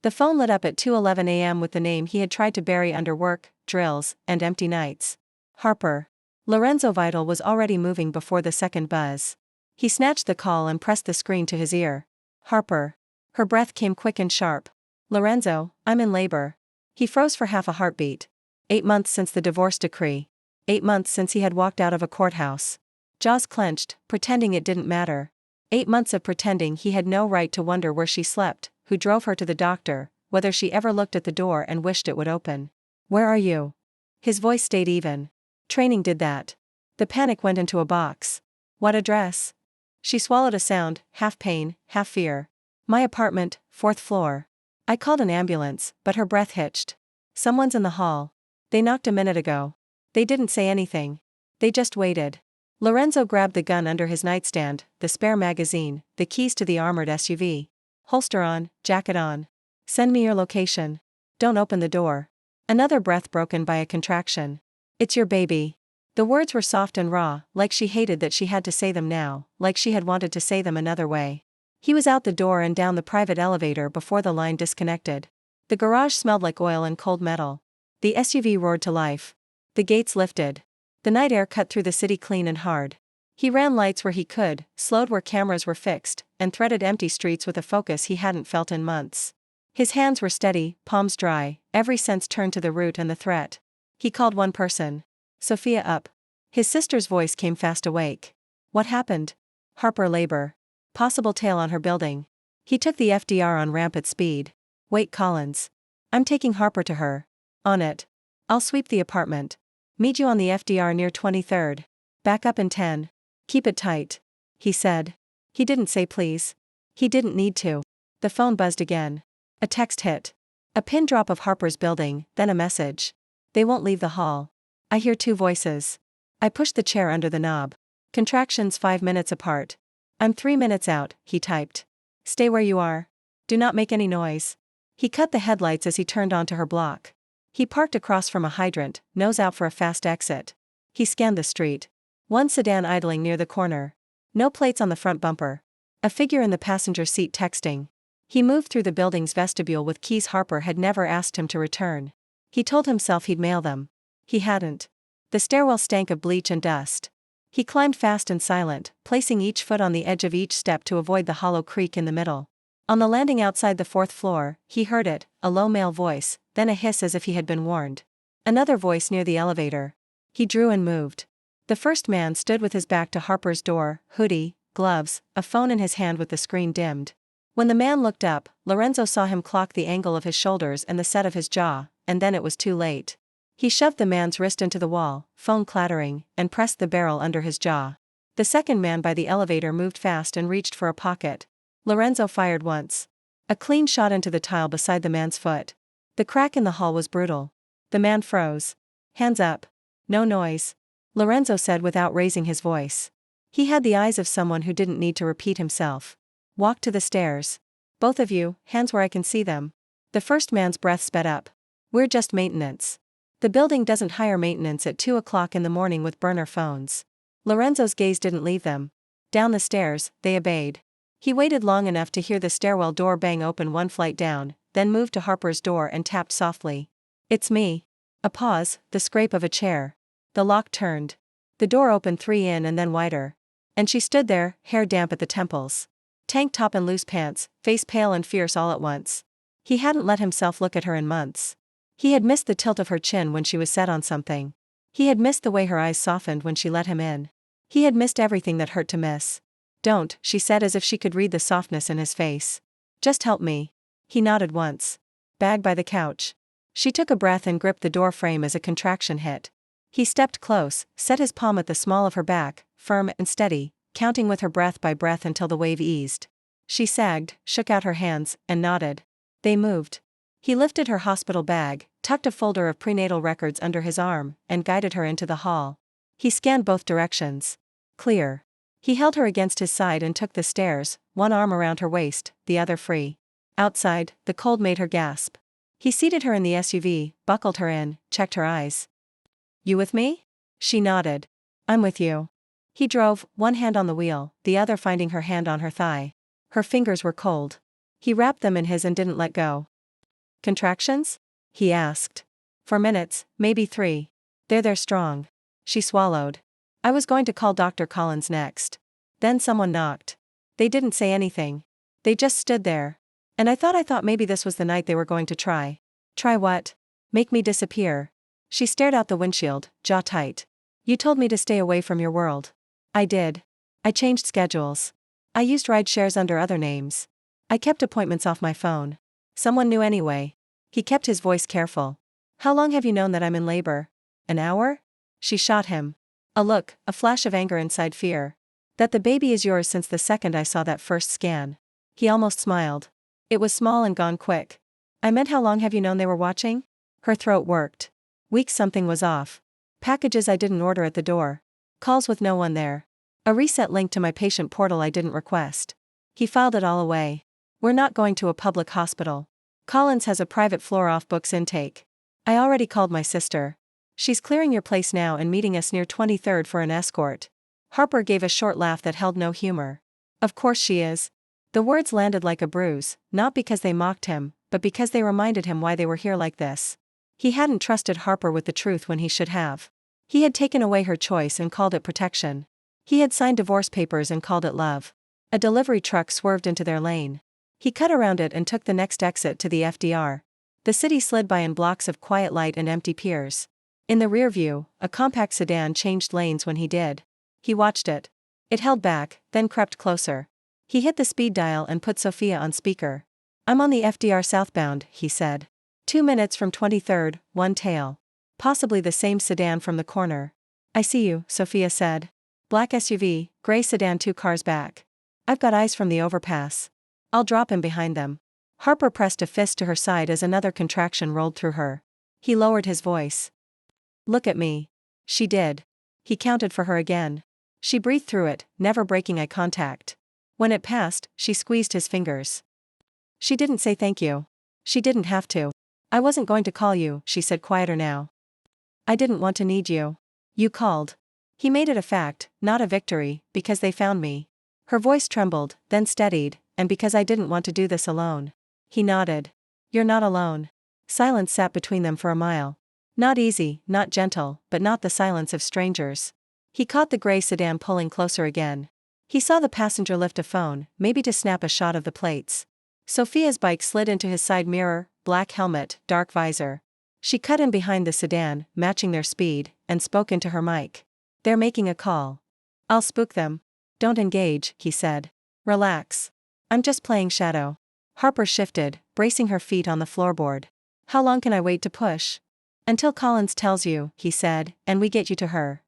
The phone lit up at 2:11 a.m. with the name he had tried to bury under work, drills, and empty nights. Harper. Lorenzo Vital was already moving before the second buzz. He snatched the call and pressed the screen to his ear. Harper. Her breath came quick and sharp. Lorenzo, I'm in labor. He froze for half a heartbeat. 8 months since the divorce decree. 8 months since he had walked out of a courthouse. Jaws clenched, pretending it didn't matter. 8 months of pretending he had no right to wonder where she slept, who drove her to the doctor, whether she ever looked at the door and wished it would open. Where are you? His voice stayed even. Training did that. The panic went into a box. What address? She swallowed a sound, half pain, half fear. My apartment, 4th floor. I called an ambulance, but her breath hitched. Someone's in the hall. They knocked a minute ago. They didn't say anything. They just waited. Lorenzo grabbed the gun under his nightstand, the spare magazine, the keys to the armored SUV. Holster on, jacket on. Send me your location. Don't open the door. Another breath broken by a contraction. It's your baby. The words were soft and raw, like she hated that she had to say them now, like she had wanted to say them another way. He was out the door and down the private elevator before the line disconnected. The garage smelled like oil and cold metal. The SUV roared to life. The gates lifted. The night air cut through the city clean and hard. He ran lights where he could, slowed where cameras were fixed, and threaded empty streets with a focus he hadn't felt in months. His hands were steady, palms dry, every sense turned to the route and the threat. He called one person. Sophia up. His sister's voice came fast awake. What happened? Harper labor. Possible tail on her building. He took the FDR on ramp at speed. Wait, Collins. I'm taking Harper to her. On it. I'll sweep the apartment. Meet you on the FDR near 23rd. Back up in 10. Keep it tight. He said. He didn't say please. He didn't need to. The phone buzzed again. A text hit. A pin drop of Harper's building, then a message. They won't leave the hall. I hear 2 voices. I pushed the chair under the knob. Contractions 5 minutes apart. I'm 3 minutes out, he typed. Stay where you are. Do not make any noise. He cut the headlights as he turned onto her block. He parked across from a hydrant, nose out for a fast exit. He scanned the street. One sedan idling near the corner. No plates on the front bumper. A figure in the passenger seat texting. He moved through the building's vestibule with keys Harper had never asked him to return. He told himself he'd mail them. He hadn't. The stairwell stank of bleach and dust. He climbed fast and silent, placing each foot on the edge of each step to avoid the hollow creak in the middle. On the landing outside the 4th floor, he heard it, a low male voice, then a hiss as if he had been warned. Another voice near the elevator. He drew and moved. The first man stood with his back to Harper's door, hoodie, gloves, a phone in his hand with the screen dimmed. When the man looked up, Lorenzo saw him clock the angle of his shoulders and the set of his jaw, and then it was too late. He shoved the man's wrist into the wall, phone clattering, and pressed the barrel under his jaw. The second man by the elevator moved fast and reached for a pocket. Lorenzo fired once. A clean shot into the tile beside the man's foot. The crack in the hall was brutal. The man froze. Hands up. No noise. Lorenzo said without raising his voice. He had the eyes of someone who didn't need to repeat himself. Walk to the stairs. Both of you, hands where I can see them. The first man's breath sped up. We're just maintenance. The building doesn't hire maintenance at 2 o'clock in the morning with burner phones. Lorenzo's gaze didn't leave them. Down the stairs, they obeyed. He waited long enough to hear the stairwell door bang open one flight down, then moved to Harper's door and tapped softly. It's me. A pause, the scrape of a chair. The lock turned. The door opened 3 in and then wider. And she stood there, hair damp at the temples. Tank top and loose pants, face pale and fierce all at once. He hadn't let himself look at her in months. He had missed the tilt of her chin when she was set on something. He had missed the way her eyes softened when she let him in. He had missed everything that hurt to miss. Don't, she said as if she could read the softness in his face. Just help me. He nodded once. Bag by the couch. She took a breath and gripped the door frame as a contraction hit. He stepped close, set his palm at the small of her back, firm and steady, counting with her breath by breath until the wave eased. She sagged, shook out her hands, and nodded. They moved. He lifted her hospital bag, tucked a folder of prenatal records under his arm, and guided her into the hall. He scanned both directions. Clear. He held her against his side and took the stairs, one arm around her waist, the other free. Outside, the cold made her gasp. He seated her in the SUV, buckled her in, checked her eyes. You with me? She nodded. I'm with you. He drove, one hand on the wheel, the other finding her hand on her thigh. Her fingers were cold. He wrapped them in his and didn't let go. Contractions? He asked. For minutes, maybe 3. They're strong. She swallowed. I was going to call Dr. Collins next. Then someone knocked. They didn't say anything. They just stood there. And I thought maybe this was the night they were going to try. Try what? Make me disappear. She stared out the windshield, jaw tight. You told me to stay away from your world. I did. I changed schedules. I used ride shares under other names. I kept appointments off my phone. Someone knew anyway. He kept his voice careful. How long have you known that I'm in labor? An hour? She shot him. A flash of anger inside fear. That the baby is yours since the second I saw that first scan. He almost smiled. It was small and gone quick. I meant how long have you known they were watching? Her throat worked. Weeks something was off. Packages I didn't order at the door. Calls with no one there. A reset link to my patient portal I didn't request. He filed it all away. We're not going to a public hospital. Collins has a private floor off books intake. I already called my sister. She's clearing your place now and meeting us near 23rd for an escort. Harper gave a short laugh that held no humor. Of course she is. The words landed like a bruise, not because they mocked him, but because they reminded him why they were here like this. He hadn't trusted Harper with the truth when he should have. He had taken away her choice and called it protection. He had signed divorce papers and called it love. A delivery truck swerved into their lane. He cut around it and took the next exit to the FDR. The city slid by in blocks of quiet light and empty piers. In the rear view, a compact sedan changed lanes when he did. He watched it. It held back, then crept closer. He hit the speed dial and put Sophia on speaker. I'm on the FDR southbound, he said. 2 minutes from 23rd, one tail. Possibly the same sedan from the corner. I see you, Sophia said. Black SUV, gray sedan 2 cars back. I've got eyes from the overpass. I'll drop him behind them. Harper pressed a fist to her side as another contraction rolled through her. He lowered his voice. Look at me. She did. He counted for her again. She breathed through it, never breaking eye contact. When it passed, she squeezed his fingers. She didn't say thank you. She didn't have to. I wasn't going to call you, she said quieter now. I didn't want to need you. You called. He made it a fact, not a victory, because they found me. Her voice trembled, then steadied, and because I didn't want to do this alone. He nodded. You're not alone. Silence sat between them for a mile. Not easy, not gentle, but not the silence of strangers. He caught the gray sedan pulling closer again. He saw the passenger lift a phone, maybe to snap a shot of the plates. Sophia's bike slid into his side mirror, black helmet, dark visor. She cut in behind the sedan, matching their speed, and spoke into her mic. They're making a call. I'll spook them. Don't engage, he said. Relax. I'm just playing shadow. Harper shifted, bracing her feet on the floorboard. How long can I wait to push? Until Collins tells you, he said, and we get you to her.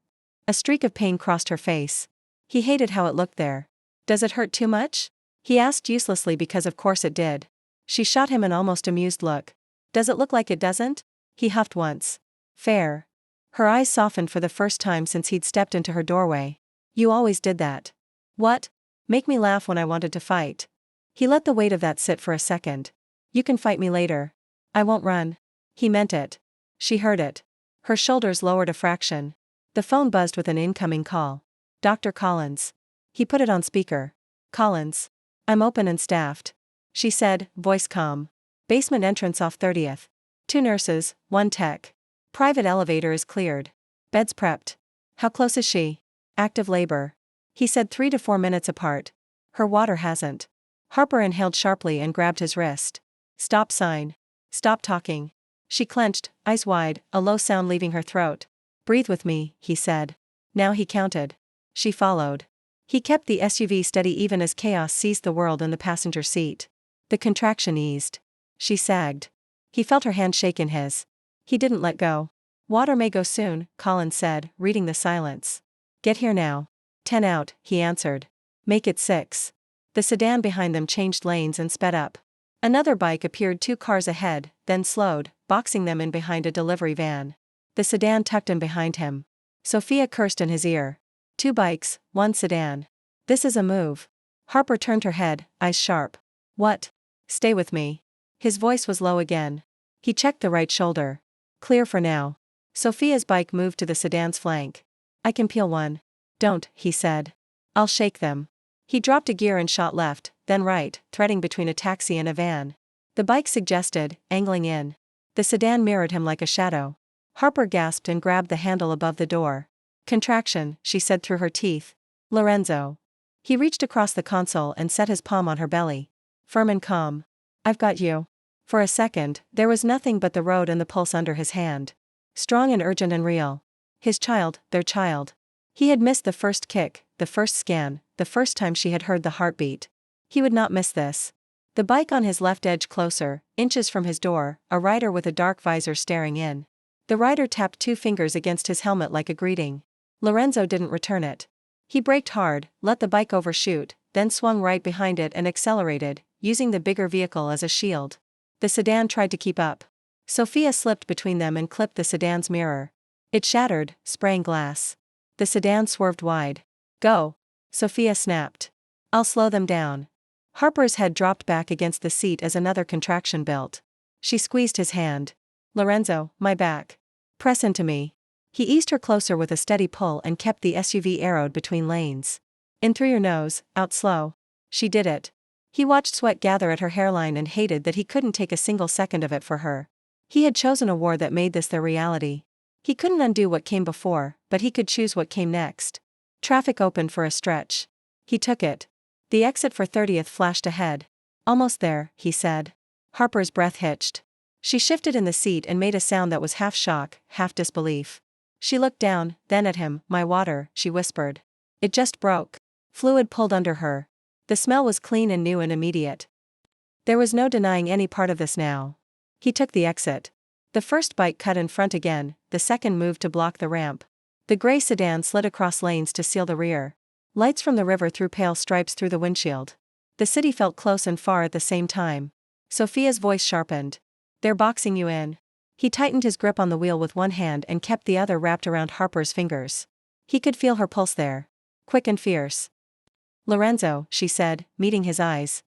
A streak of pain crossed her face. He hated how it looked there. Does it hurt too much? He asked uselessly because of course it did. She shot him an almost amused look. Does it look like it doesn't? He huffed once. Fair. Her eyes softened for the first time since he'd stepped into her doorway. You always did that. What? Make me laugh when I wanted to fight. He let the weight of that sit for a second. You can fight me later. I won't run. He meant it. She heard it. Her shoulders lowered a fraction. The phone buzzed with an incoming call. Dr. Collins. He put it on speaker. Collins. I'm open and staffed. She said, voice calm. Basement entrance off 30th. 2 nurses, 1 tech. Private elevator is cleared. Beds prepped. How close is she? Active labor. He said 3 to 4 minutes apart. Her water hasn't. Harper inhaled sharply and grabbed his wrist. Stop sign. Stop talking. She clenched, eyes wide, a low sound leaving her throat. Breathe with me, he said. Now he counted. She followed. He kept the SUV steady even as chaos seized the world in the passenger seat. The contraction eased. She sagged. He felt her hand shake in his. He didn't let go. Water may go soon, Collins said, reading the silence. Get here now. 10 out, he answered. Make it 6. The sedan behind them changed lanes and sped up. Another bike appeared 2 cars ahead, then slowed, boxing them in behind a delivery van. The sedan tucked in behind him. Sophia cursed in his ear. 2 bikes, 1 sedan. This is a move. Harper turned her head, eyes sharp. What? Stay with me. His voice was low again. He checked the right shoulder. Clear for now. Sophia's bike moved to the sedan's flank. I can peel one. Don't, he said. I'll shake them. He dropped a gear and shot left, then right, threading between a taxi and a van. the bike suggested, angling in. The sedan mirrored him like a shadow. Harper gasped and grabbed the handle above the door. Contraction, she said through her teeth. Lorenzo. He reached across the console and set his palm on her belly. Firm and calm. I've got you. For a second, there was nothing but the road and the pulse under his hand. Strong and urgent and real. His child, their child. He had missed the first kick, the first scan, the first time she had heard the heartbeat. He would not miss this. The bike on his left edged closer, inches from his door, a rider with a dark visor staring in. The rider tapped 2 fingers against his helmet like a greeting. Lorenzo didn't return it. He braked hard, let the bike overshoot, then swung right behind it and accelerated, using the bigger vehicle as a shield. The sedan tried to keep up. Sophia slipped between them and clipped the sedan's mirror. It shattered, spraying glass. The sedan swerved wide. Go! Sophia snapped. I'll slow them down. Harper's head dropped back against the seat as another contraction built. She squeezed his hand. Lorenzo, my back. Press into me. He eased her closer with a steady pull and kept the SUV arrowed between lanes. In through your nose, out slow. She did it. He watched sweat gather at her hairline and hated that he couldn't take a single second of it for her. He had chosen a war that made this their reality. He couldn't undo what came before, but he could choose what came next. Traffic opened for a stretch. He took it. The exit for 30th flashed ahead. Almost there, he said. Harper's breath hitched. She shifted in the seat and made a sound that was half shock, half disbelief. She looked down, then at him. My water, she whispered. It just broke. Fluid pulled under her. The smell was clean and new and immediate. There was no denying any part of this now. He took the exit. The first bike cut in front again, the second moved to block the ramp. The gray sedan slid across lanes to seal the rear. Lights from the river threw pale stripes through the windshield. The city felt close and far at the same time. Sophia's voice sharpened. They're boxing you in. He tightened his grip on the wheel with one hand and kept the other wrapped around Harper's fingers. He could feel her pulse there. Quick and fierce. Lorenzo, she said, meeting his eyes.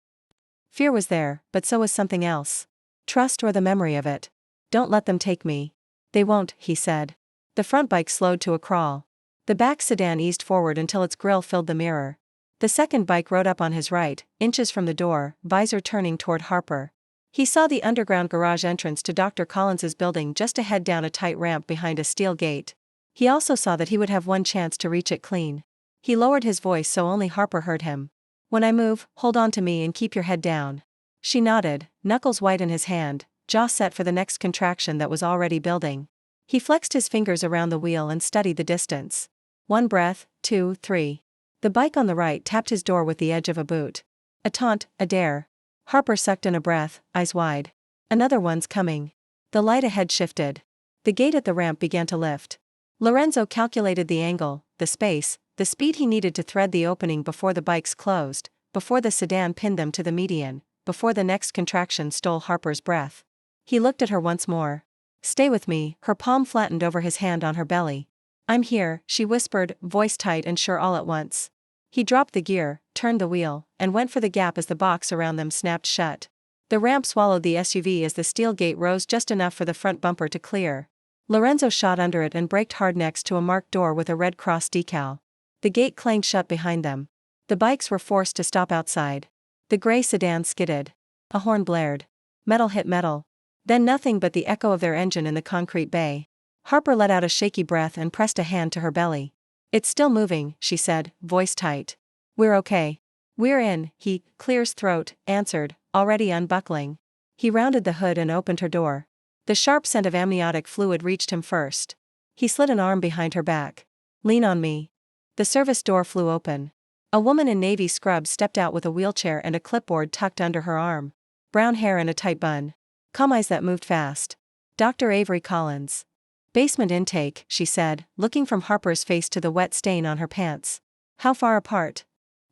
Fear was there, but so was something else. Trust or the memory of it. Don't let them take me. They won't, he said. The front bike slowed to a crawl. The back sedan eased forward until its grille filled the mirror. The second bike rode up on his right, inches from the door, visor turning toward Harper. He saw the underground garage entrance to Dr. Collins's building just ahead down a tight ramp behind a steel gate. He also saw that he would have one chance to reach it clean. He lowered his voice so only Harper heard him. When I move, hold on to me and keep your head down. She nodded, knuckles white in his hand, jaw set for the next contraction that was already building. He flexed his fingers around the wheel and studied the distance. 1 breath, 2, 3. The bike on the right tapped his door with the edge of a boot. A taunt, a dare. Harper sucked in a breath, eyes wide. Another one's coming. The light ahead shifted. The gate at the ramp began to lift. Lorenzo calculated the angle, the space, the speed he needed to thread the opening before the bikes closed, before the sedan pinned them to the median, before the next contraction stole Harper's breath. He looked at her once more. Stay with me, her palm flattened over his hand on her belly. I'm here, she whispered, voice tight and sure all at once. He dropped the gear, turned the wheel, and went for the gap as the box around them snapped shut. The ramp swallowed the SUV as the steel gate rose just enough for the front bumper to clear. Lorenzo shot under it and braked hard next to a marked door with a red cross decal. The gate clanged shut behind them. The bikes were forced to stop outside. The gray sedan skidded. A horn blared. Metal hit metal. Then nothing but the echo of their engine in the concrete bay. Harper let out a shaky breath and pressed a hand to her belly. It's still moving, she said, voice tight. We're okay. We're in, he, Clear's throat, answered, already unbuckling. He rounded the hood and opened her door. The sharp scent of amniotic fluid reached him first. He slid an arm behind her back. Lean on me. The service door flew open. A woman in navy scrubs stepped out with a wheelchair and a clipboard tucked under her arm. Brown hair and a tight bun. Calm eyes that moved fast. Dr. Avery Collins. Basement intake, she said, looking from Harper's face to the wet stain on her pants. How far apart?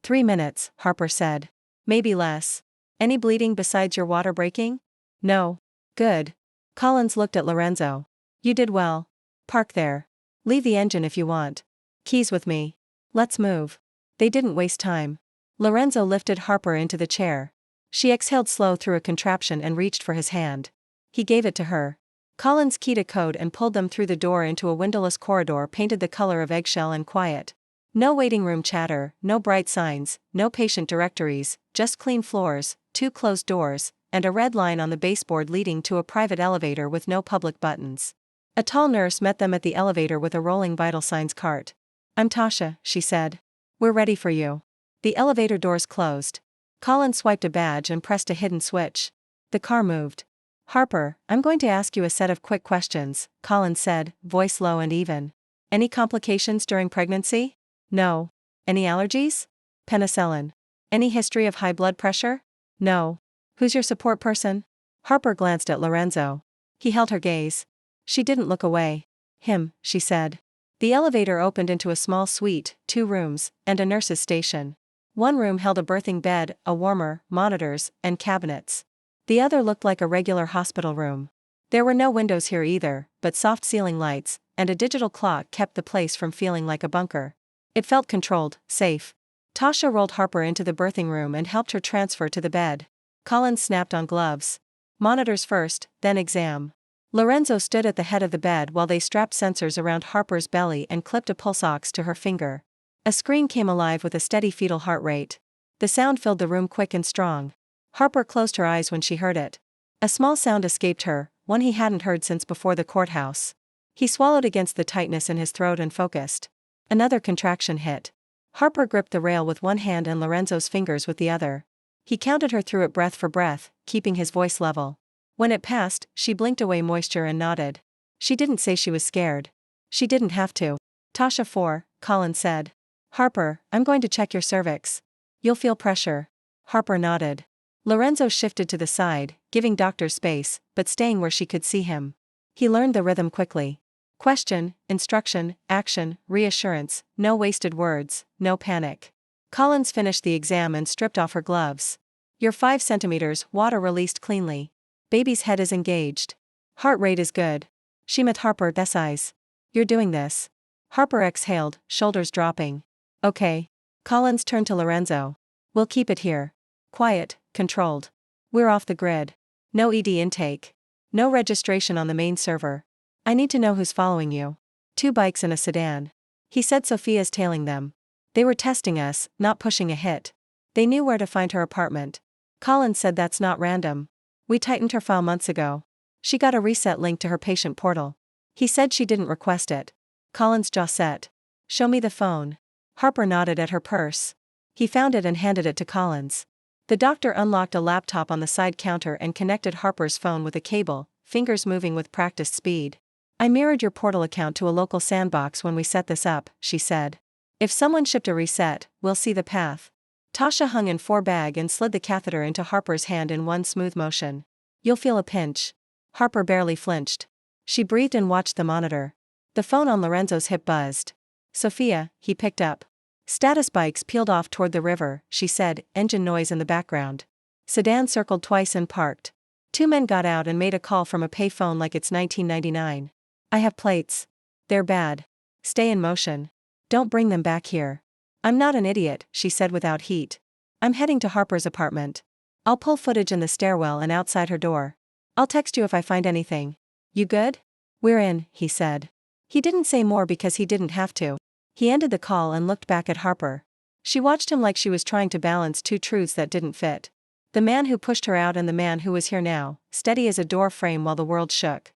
3 minutes, Harper said. Maybe less. Any bleeding besides your water breaking? No. Good. Collins looked at Lorenzo. You did well. Park there. Leave the engine if you want. Keys with me. Let's move. They didn't waste time. Lorenzo lifted Harper into the chair. She exhaled slow through a contraption and reached for his hand. He gave it to her. Collins keyed a code and pulled them through the door into a windowless corridor painted the color of eggshell and quiet. No waiting room chatter, no bright signs, no patient directories, just clean floors, 2 closed doors, and a red line on the baseboard leading to a private elevator with no public buttons. A tall nurse met them at the elevator with a rolling vital signs cart. "I'm Tasha," she said. "We're ready for you." The elevator doors closed. Colin swiped a badge and pressed a hidden switch. The car moved. "Harper, I'm going to ask you a set of quick questions," Colin said, voice low and even. "Any complications during pregnancy?" "No." "Any allergies?" "Penicillin." "Any history of high blood pressure?" "No." "Who's your support person?" Harper glanced at Lorenzo. He held her gaze. She didn't look away. "Him," she said. The elevator opened into a small suite, 2 rooms, and a nurse's station. One room held a birthing bed, a warmer, monitors, and cabinets. The other looked like a regular hospital room. There were no windows here either, but soft ceiling lights, and a digital clock kept the place from feeling like a bunker. It felt controlled, safe. Tasha rolled Harper into the birthing room and helped her transfer to the bed. Colin snapped on gloves. Monitors first, then exam. Lorenzo stood at the head of the bed while they strapped sensors around Harper's belly and clipped a pulse ox to her finger. A screen came alive with a steady fetal heart rate. The sound filled the room quick and strong. Harper closed her eyes when she heard it. A small sound escaped her, one he hadn't heard since before the courthouse. He swallowed against the tightness in his throat and focused. Another contraction hit. Harper gripped the rail with one hand and Lorenzo's fingers with the other. He counted her through it breath for breath, keeping his voice level. When it passed, she blinked away moisture and nodded. She didn't say she was scared. She didn't have to. "Tasha 4, Colin said. "Harper, I'm going to check your cervix. You'll feel pressure." Harper nodded. Lorenzo shifted to the side, giving doctor space, but staying where she could see him. He learned the rhythm quickly. Question, instruction, action, reassurance, no wasted words, no panic. Collins finished the exam and stripped off her gloves. "You're 5 centimeters, water released cleanly. Baby's head is engaged. Heart rate is good." She met Harper's eyes. "You're doing this." Harper exhaled, shoulders dropping. "Okay." Collins turned to Lorenzo. "We'll keep it here. Quiet, controlled. We're off the grid. No ED intake. No registration on the main server. I need to know who's following you." 2 bikes and a sedan. He said Sophia's tailing them. "They were testing us, not pushing a hit. They knew where to find her apartment." Collins said, "That's not random. We tightened her file months ago. She got a reset link to her patient portal." He said she didn't request it. Collins' jaw set. "Show me the phone." Harper nodded at her purse. He found it and handed it to Collins. The doctor unlocked a laptop on the side counter and connected Harper's phone with a cable, fingers moving with practiced speed. "I mirrored your portal account to a local sandbox when we set this up," she said. "If someone shipped a reset, we'll see the path." Tasha hung in 4 bag and slid the catheter into Harper's hand in one smooth motion. "You'll feel a pinch." Harper barely flinched. She breathed and watched the monitor. The phone on Lorenzo's hip buzzed. "Sophia," he picked up. "Status bikes peeled off toward the river," she said, engine noise in the background. Sedan circled twice and parked. 2 men got out and made a call from a pay phone like it's 1999. "I have plates. They're bad. Stay in motion. Don't bring them back here." "I'm not an idiot," she said without heat. "I'm heading to Harper's apartment. I'll pull footage in the stairwell and outside her door. I'll text you if I find anything. You good?" "We're in," he said. He didn't say more because he didn't have to. He ended the call and looked back at Harper. She watched him like she was trying to balance 2 truths that didn't fit. The man who pushed her out and the man who was here now, steady as a door frame while the world shook.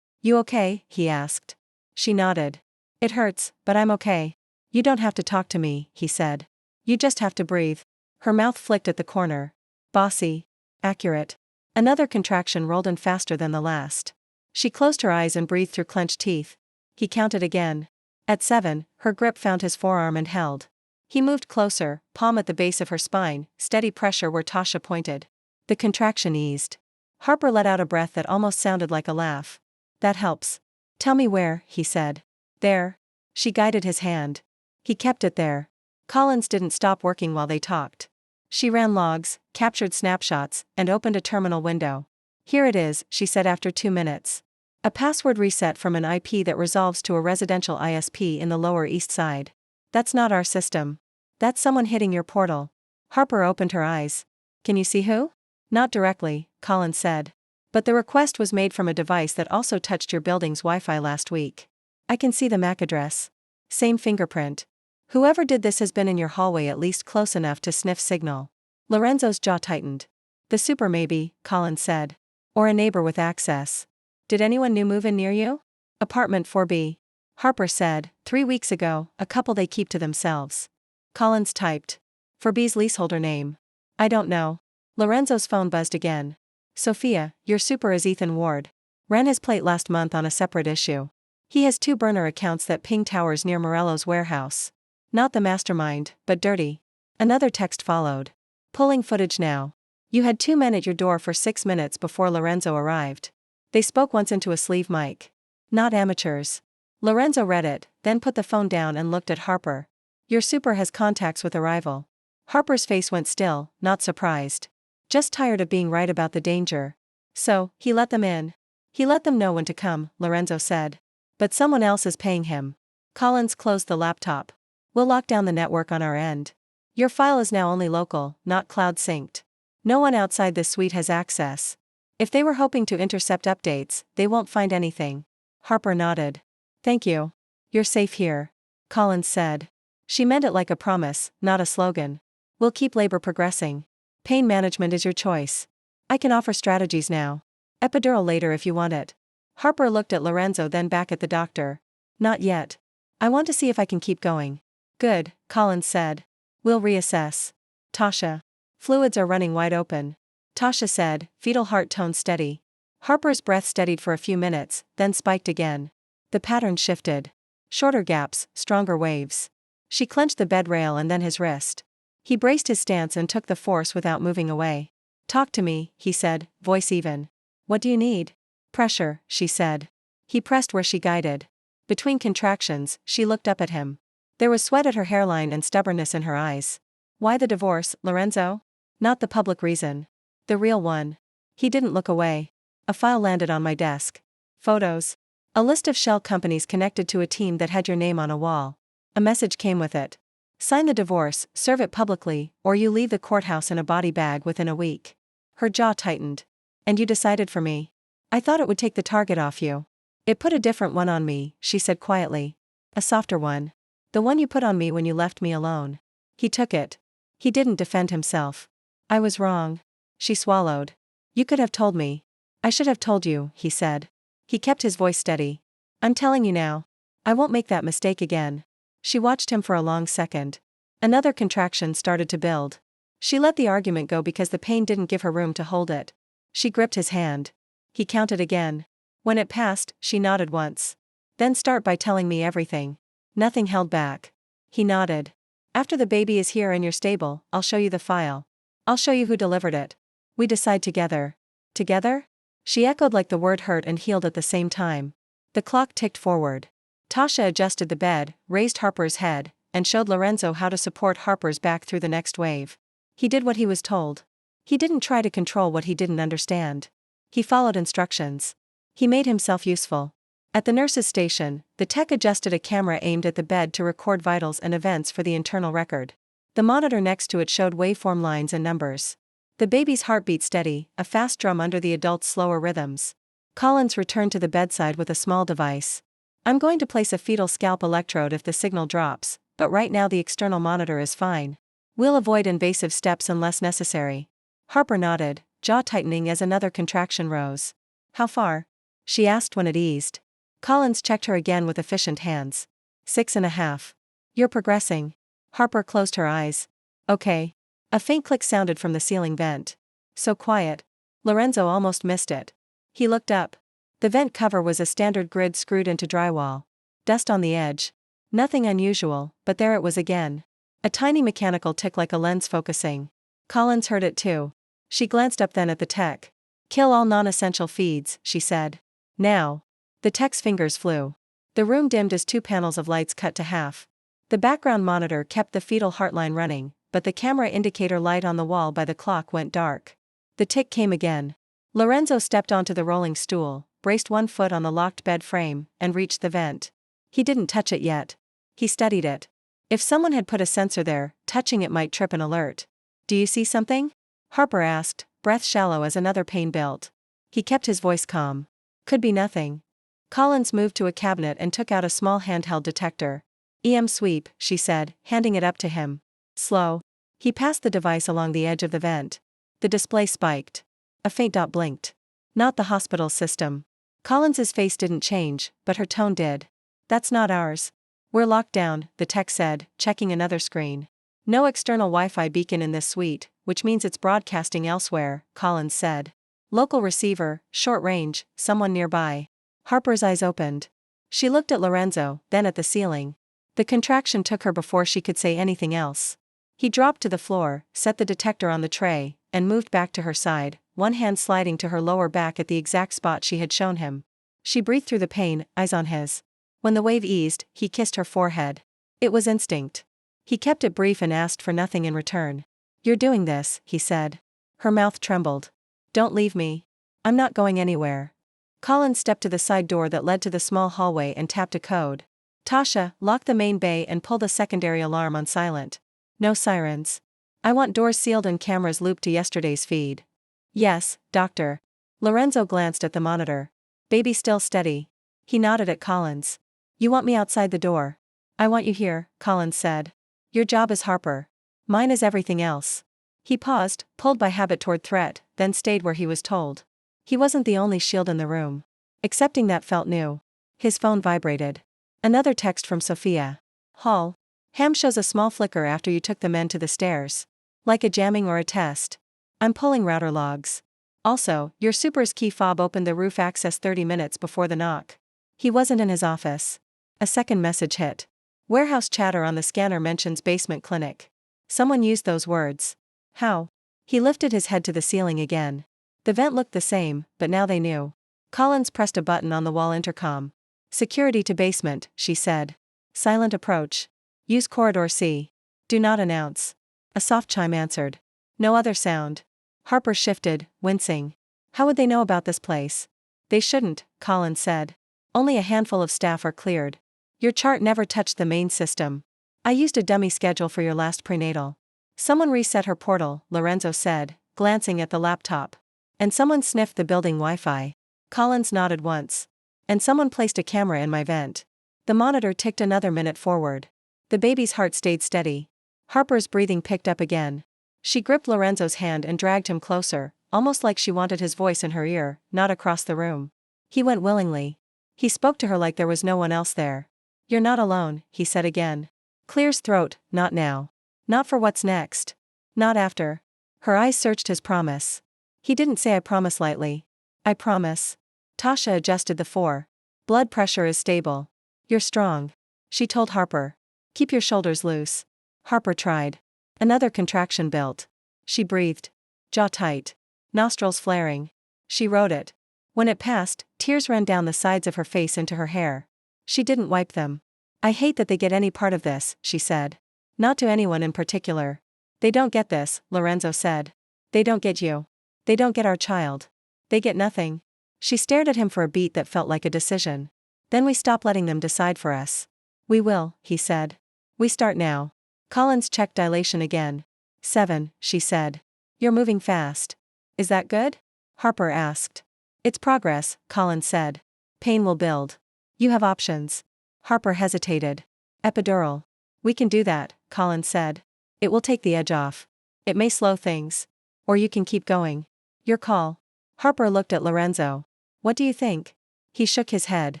"You okay?" he asked. She nodded. "It hurts, but I'm okay." "You don't have to talk to me," he said. "You just have to breathe." Her mouth flicked at the corner. Bossy. Accurate. Another contraction rolled in faster than the last. She closed her eyes and breathed through clenched teeth. He counted again. At 7, her grip found his forearm and held. He moved closer, palm at the base of her spine, steady pressure where Tasha pointed. The contraction eased. Harper let out a breath that almost sounded like a laugh. "That helps." "Tell me where," he said. "There." She guided his hand. He kept it there. Collins didn't stop working while they talked. She ran logs, captured snapshots, and opened a terminal window. "Here it is," she said after 2 minutes. "A password reset from an IP that resolves to a residential ISP in the Lower East Side. That's not our system. That's someone hitting your portal." Harper opened her eyes. "Can you see who?" "Not directly," Collins said. "But the request was made from a device that also touched your building's Wi-Fi last week. I can see the MAC address. Same fingerprint. Whoever did this has been in your hallway at least close enough to sniff signal." Lorenzo's jaw tightened. The super maybe, Collins said. Or a neighbor with access. Did anyone new move in near you? Apartment 4B. Harper said, 3 weeks ago, a couple they keep to themselves. Collins typed. 4B's leaseholder name. I don't know. Lorenzo's phone buzzed again. Sophia, your super is Ethan Ward. Ran his plate last month on a separate issue. He has 2 burner accounts that ping towers near Morello's warehouse. Not the mastermind, but dirty. Another text followed. Pulling footage now. You had 2 men at your door for 6 minutes before Lorenzo arrived. They spoke once into a sleeve mic. Not amateurs. Lorenzo read it, then put the phone down and looked at Harper. Your super has contacts with arrival. Harper's face went still, not surprised. Just tired of being right about the danger. So, he let them in. He let them know when to come, Lorenzo said. But someone else is paying him. Collins closed the laptop. We'll lock down the network on our end. Your file is now only local, not cloud synced. No one outside this suite has access. If they were hoping to intercept updates, they won't find anything. Harper nodded. Thank you. You're safe here. Collins said. She meant it like a promise, not a slogan. We'll keep labor progressing. Pain management is your choice. I can offer strategies now. Epidural later if you want it. Harper looked at Lorenzo then back at the doctor. Not yet. I want to see if I can keep going. Good, Collins said. We'll reassess. Tasha. Fluids are running wide open. Tasha said, fetal heart tone steady. Harper's breath steadied for a few minutes, then spiked again. The pattern shifted. Shorter gaps, stronger waves. She clenched the bed rail and then his wrist. He braced his stance and took the force without moving away. Talk to me, he said, voice even. What do you need? Pressure, she said. He pressed where she guided. Between contractions, she looked up at him. There was sweat at her hairline and stubbornness in her eyes. Why the divorce, Lorenzo? Not the public reason. The real one. He didn't look away. A file landed on my desk. Photos. A list of shell companies connected to a team that had your name on a wall. A message came with it. Sign the divorce, serve it publicly, or you leave the courthouse in a body bag within a week. Her jaw tightened. And you decided for me. I thought it would take the target off you. It put a different one on me, she said quietly. A softer one. The one you put on me when you left me alone. He took it. He didn't defend himself. I was wrong. She swallowed. You could have told me. I should have told you, he said. He kept his voice steady. I'm telling you now. I won't make that mistake again. She watched him for a long second. Another contraction started to build. She let the argument go because the pain didn't give her room to hold it. She gripped his hand. He counted again. When it passed, she nodded once. Then start by telling me everything. Nothing held back. He nodded. After the baby is here and you're stable, I'll show you the file. I'll show you who delivered it. We decide together. Together? She echoed like the word hurt and healed at the same time. The clock ticked forward. Tasha adjusted the bed, raised Harper's head, and showed Lorenzo how to support Harper's back through the next wave. He did what he was told. He didn't try to control what he didn't understand. He followed instructions. He made himself useful. At the nurse's station, the tech adjusted a camera aimed at the bed to record vitals and events for the internal record. The monitor next to it showed waveform lines and numbers. The baby's heart beat steady, a fast drum under the adult's slower rhythms. Collins returned to the bedside with a small device. I'm going to place a fetal scalp electrode if the signal drops, but right now the external monitor is fine. We'll avoid invasive steps unless necessary. Harper nodded, jaw tightening as another contraction rose. How far? She asked when it eased. Collins checked her again with efficient hands. 6.5. You're progressing. Harper closed her eyes. Okay. A faint click sounded from the ceiling vent. So quiet. Lorenzo almost missed it. He looked up. The vent cover was a standard grid screwed into drywall. Dust on the edge. Nothing unusual, but there it was again. A tiny mechanical tick like a lens focusing. Collins heard it too. She glanced up then at the tech. Kill all non-essential feeds, she said. Now. The tech's fingers flew. The room dimmed as 2 panels of lights cut to half. The background monitor kept the fetal heartline running, but the camera indicator light on the wall by the clock went dark. The tick came again. Lorenzo stepped onto the rolling stool, braced one foot on the locked bed frame, and reached the vent. He didn't touch it yet. He studied it. If someone had put a sensor there, touching it might trip an alert. Do you see something? Harper asked, breath shallow as another pain built. He kept his voice calm. Could be nothing. Collins moved to a cabinet and took out a small handheld detector. EM sweep, she said, handing it up to him. Slow. He passed the device along the edge of the vent. The display spiked. A faint dot blinked. Not the hospital system. Collins's face didn't change, but her tone did. That's not ours. We're locked down, the tech said, checking another screen. No external Wi-Fi beacon in this suite, which means it's broadcasting elsewhere, Collins said. Local receiver, short range, someone nearby. Harper's eyes opened. She looked at Lorenzo, then at the ceiling. The contraction took her before she could say anything else. He dropped to the floor, set the detector on the tray, and moved back to her side, one hand sliding to her lower back at the exact spot she had shown him. She breathed through the pain, eyes on his. When the wave eased, he kissed her forehead. It was instinct. He kept it brief and asked for nothing in return. You're doing this, he said. Her mouth trembled. Don't leave me. I'm not going anywhere. Collins stepped to the side door that led to the small hallway and tapped a code. Tasha, lock the main bay and pull the secondary alarm on silent. No sirens. I want doors sealed and cameras looped to yesterday's feed. Yes, doctor. Lorenzo glanced at the monitor. Baby still steady. He nodded at Collins. You want me outside the door? I want you here, Collins said. Your job is Harper. Mine is everything else. He paused, pulled by habit toward threat, then stayed where he was told. He wasn't the only shield in the room. Accepting that felt new. His phone vibrated. Another text from Sophia. Hall. Ham shows a small flicker after you took the men to the stairs. Like a jamming or a test. I'm pulling router logs. Also, your super's key fob opened the roof access 30 minutes before the knock. He wasn't in his office. A second message hit. Warehouse chatter on the scanner mentions basement clinic. Someone used those words. How? He lifted his head to the ceiling again. The vent looked the same, but now they knew. Collins pressed a button on the wall intercom. Security to basement, she said. Silent approach. Use corridor C. Do not announce. A soft chime answered. No other sound. Harper shifted, wincing. How would they know about this place? They shouldn't, Collins said. Only a handful of staff are cleared. Your chart never touched the main system. I used a dummy schedule for your last prenatal. Someone reset her portal, Lorenzo said, glancing at the laptop. And someone sniffed the building Wi-Fi. Collins nodded once. And someone placed a camera in my vent. The monitor ticked another minute forward. The baby's heart stayed steady. Harper's breathing picked up again. She gripped Lorenzo's hand and dragged him closer, almost like she wanted his voice in her ear, not across the room. He went willingly. He spoke to her like there was no one else there. You're not alone, he said again. Clears throat, not now. Not for what's next. Not after. Her eyes searched his promise. He didn't say I promise lightly. I promise. Tasha adjusted the 4. Blood pressure is stable. You're strong. She told Harper. Keep your shoulders loose. Harper tried. Another contraction built. She breathed. Jaw tight. Nostrils flaring. She wrote it. When it passed, tears ran down the sides of her face into her hair. She didn't wipe them. I hate that they get any part of this, she said. Not to anyone in particular. They don't get this, Lorenzo said. They don't get you. They don't get our child. They get nothing. She stared at him for a beat that felt like a decision. Then we stop letting them decide for us. We will, he said. We start now. Collins checked dilation again. 7, she said. You're moving fast. Is that good? Harper asked. It's progress, Collins said. Pain will build. You have options. Harper hesitated. Epidural. We can do that, Collins said. It will take the edge off. It may slow things. Or you can keep going. Your call. Harper looked at Lorenzo. What do you think? He shook his head.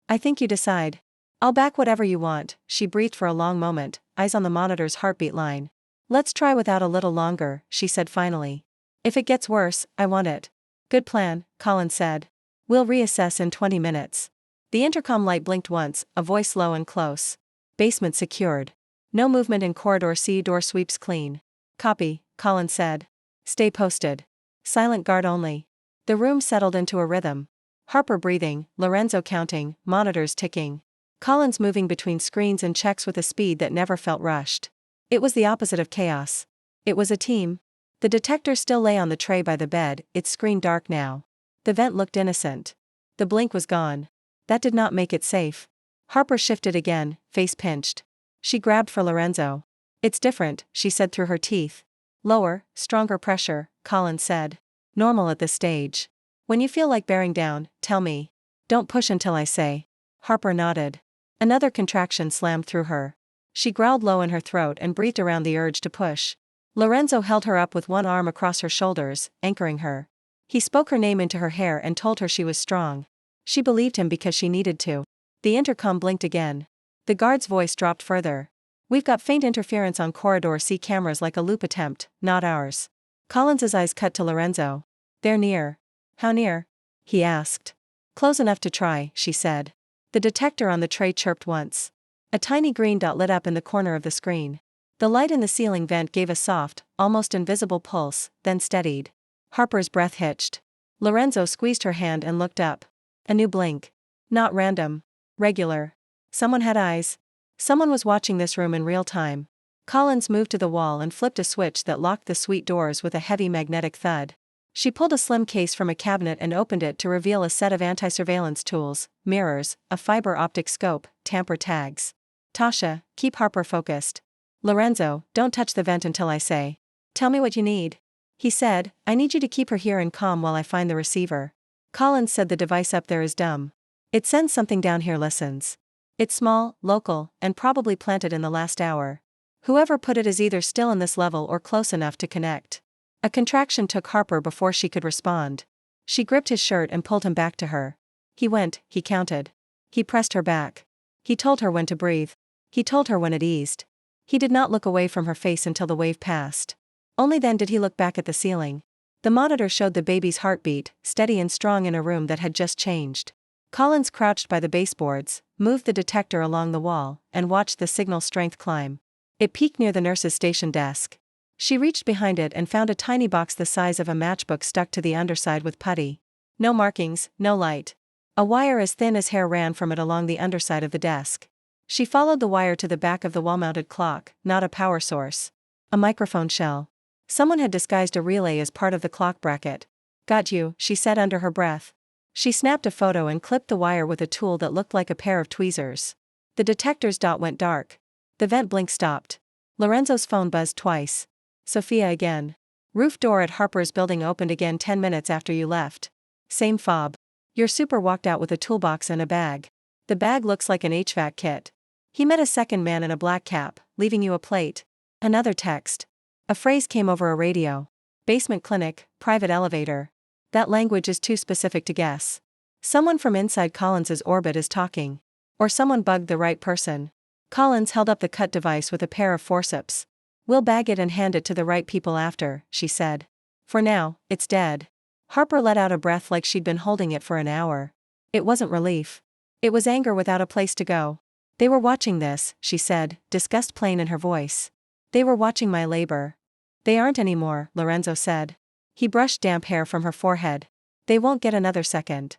I think you decide. I'll back whatever you want, she breathed for a long moment, eyes on the monitor's heartbeat line. Let's try without a little longer, she said finally. If it gets worse, I want it. Good plan, Collins said. We'll reassess in 20 minutes. The intercom light blinked once, a voice low and close. Basement secured. No movement in corridor C, door sweeps clean. Copy, Collins said. Stay posted. Silent guard only. The room settled into a rhythm. Harper breathing, Lorenzo counting, monitors ticking. Collins moving between screens and checks with a speed that never felt rushed. It was the opposite of chaos. It was a team. The detector still lay on the tray by the bed, its screen dark now. The vent looked innocent. The blink was gone. That did not make it safe. Harper shifted again, face pinched. She grabbed for Lorenzo. It's different, she said through her teeth. Lower, stronger pressure, Collins said. Normal at this stage. When you feel like bearing down, tell me. Don't push until I say. Harper nodded. Another contraction slammed through her. She growled low in her throat and breathed around the urge to push. Lorenzo held her up with one arm across her shoulders, anchoring her. He spoke her name into her hair and told her she was strong. She believed him because she needed to. The intercom blinked again. The guard's voice dropped further. We've got faint interference on corridor C cameras, like a loop attempt, not ours. Collins's eyes cut to Lorenzo. They're near. How near? He asked. Close enough to try, she said. The detector on the tray chirped once. A tiny green dot lit up in the corner of the screen. The light in the ceiling vent gave a soft, almost invisible pulse, then steadied. Harper's breath hitched. Lorenzo squeezed her hand and looked up. A new blink. Not random. Regular. Someone had eyes. Someone was watching this room in real time. Collins moved to the wall and flipped a switch that locked the suite doors with a heavy magnetic thud. She pulled a slim case from a cabinet and opened it to reveal a set of anti-surveillance tools, mirrors, a fiber optic scope, tamper tags. Tasha, keep Harper focused. Lorenzo, don't touch the vent until I say. Tell me what you need. He said, I need you to keep her here and calm while I find the receiver. Collins said the device up there is dumb. It sends something down here, listens. It's small, local, and probably planted in the last hour. Whoever put it is either still in this level or close enough to connect. A contraction took Harper before she could respond. She gripped his shirt and pulled him back to her. He went, he counted. He pressed her back. He told her when to breathe. He told her when it eased. He did not look away from her face until the wave passed. Only then did he look back at the ceiling. The monitor showed the baby's heartbeat, steady and strong in a room that had just changed. Collins crouched by the baseboards, moved the detector along the wall, and watched the signal strength climb. It peaked near the nurse's station desk. She reached behind it and found a tiny box the size of a matchbook stuck to the underside with putty. No markings, no light. A wire as thin as hair ran from it along the underside of the desk. She followed the wire to the back of the wall-mounted clock, not a power source. A microphone shell. Someone had disguised a relay as part of the clock bracket. Got you, she said under her breath. She snapped a photo and clipped the wire with a tool that looked like a pair of tweezers. The detector's dot went dark. The vent blink stopped. Lorenzo's phone buzzed twice. Sophia again. Roof door at Harper's building opened again 10 minutes after you left. Same fob. Your super walked out with a toolbox and a bag. The bag looks like an HVAC kit. He met a second man in a black cap, leaving you a plate. Another text. A phrase came over a radio. Basement clinic, private elevator. That language is too specific to guess. Someone from inside Collins's orbit is talking. Or someone bugged the right person. Collins held up the cut device with a pair of forceps. We'll bag it and hand it to the right people after, she said. For now, it's dead. Harper let out a breath like she'd been holding it for an hour. It wasn't relief. It was anger without a place to go. They were watching this, she said, disgust plain in her voice. They were watching my labor. They aren't anymore, Lorenzo said. He brushed damp hair from her forehead. They won't get another second.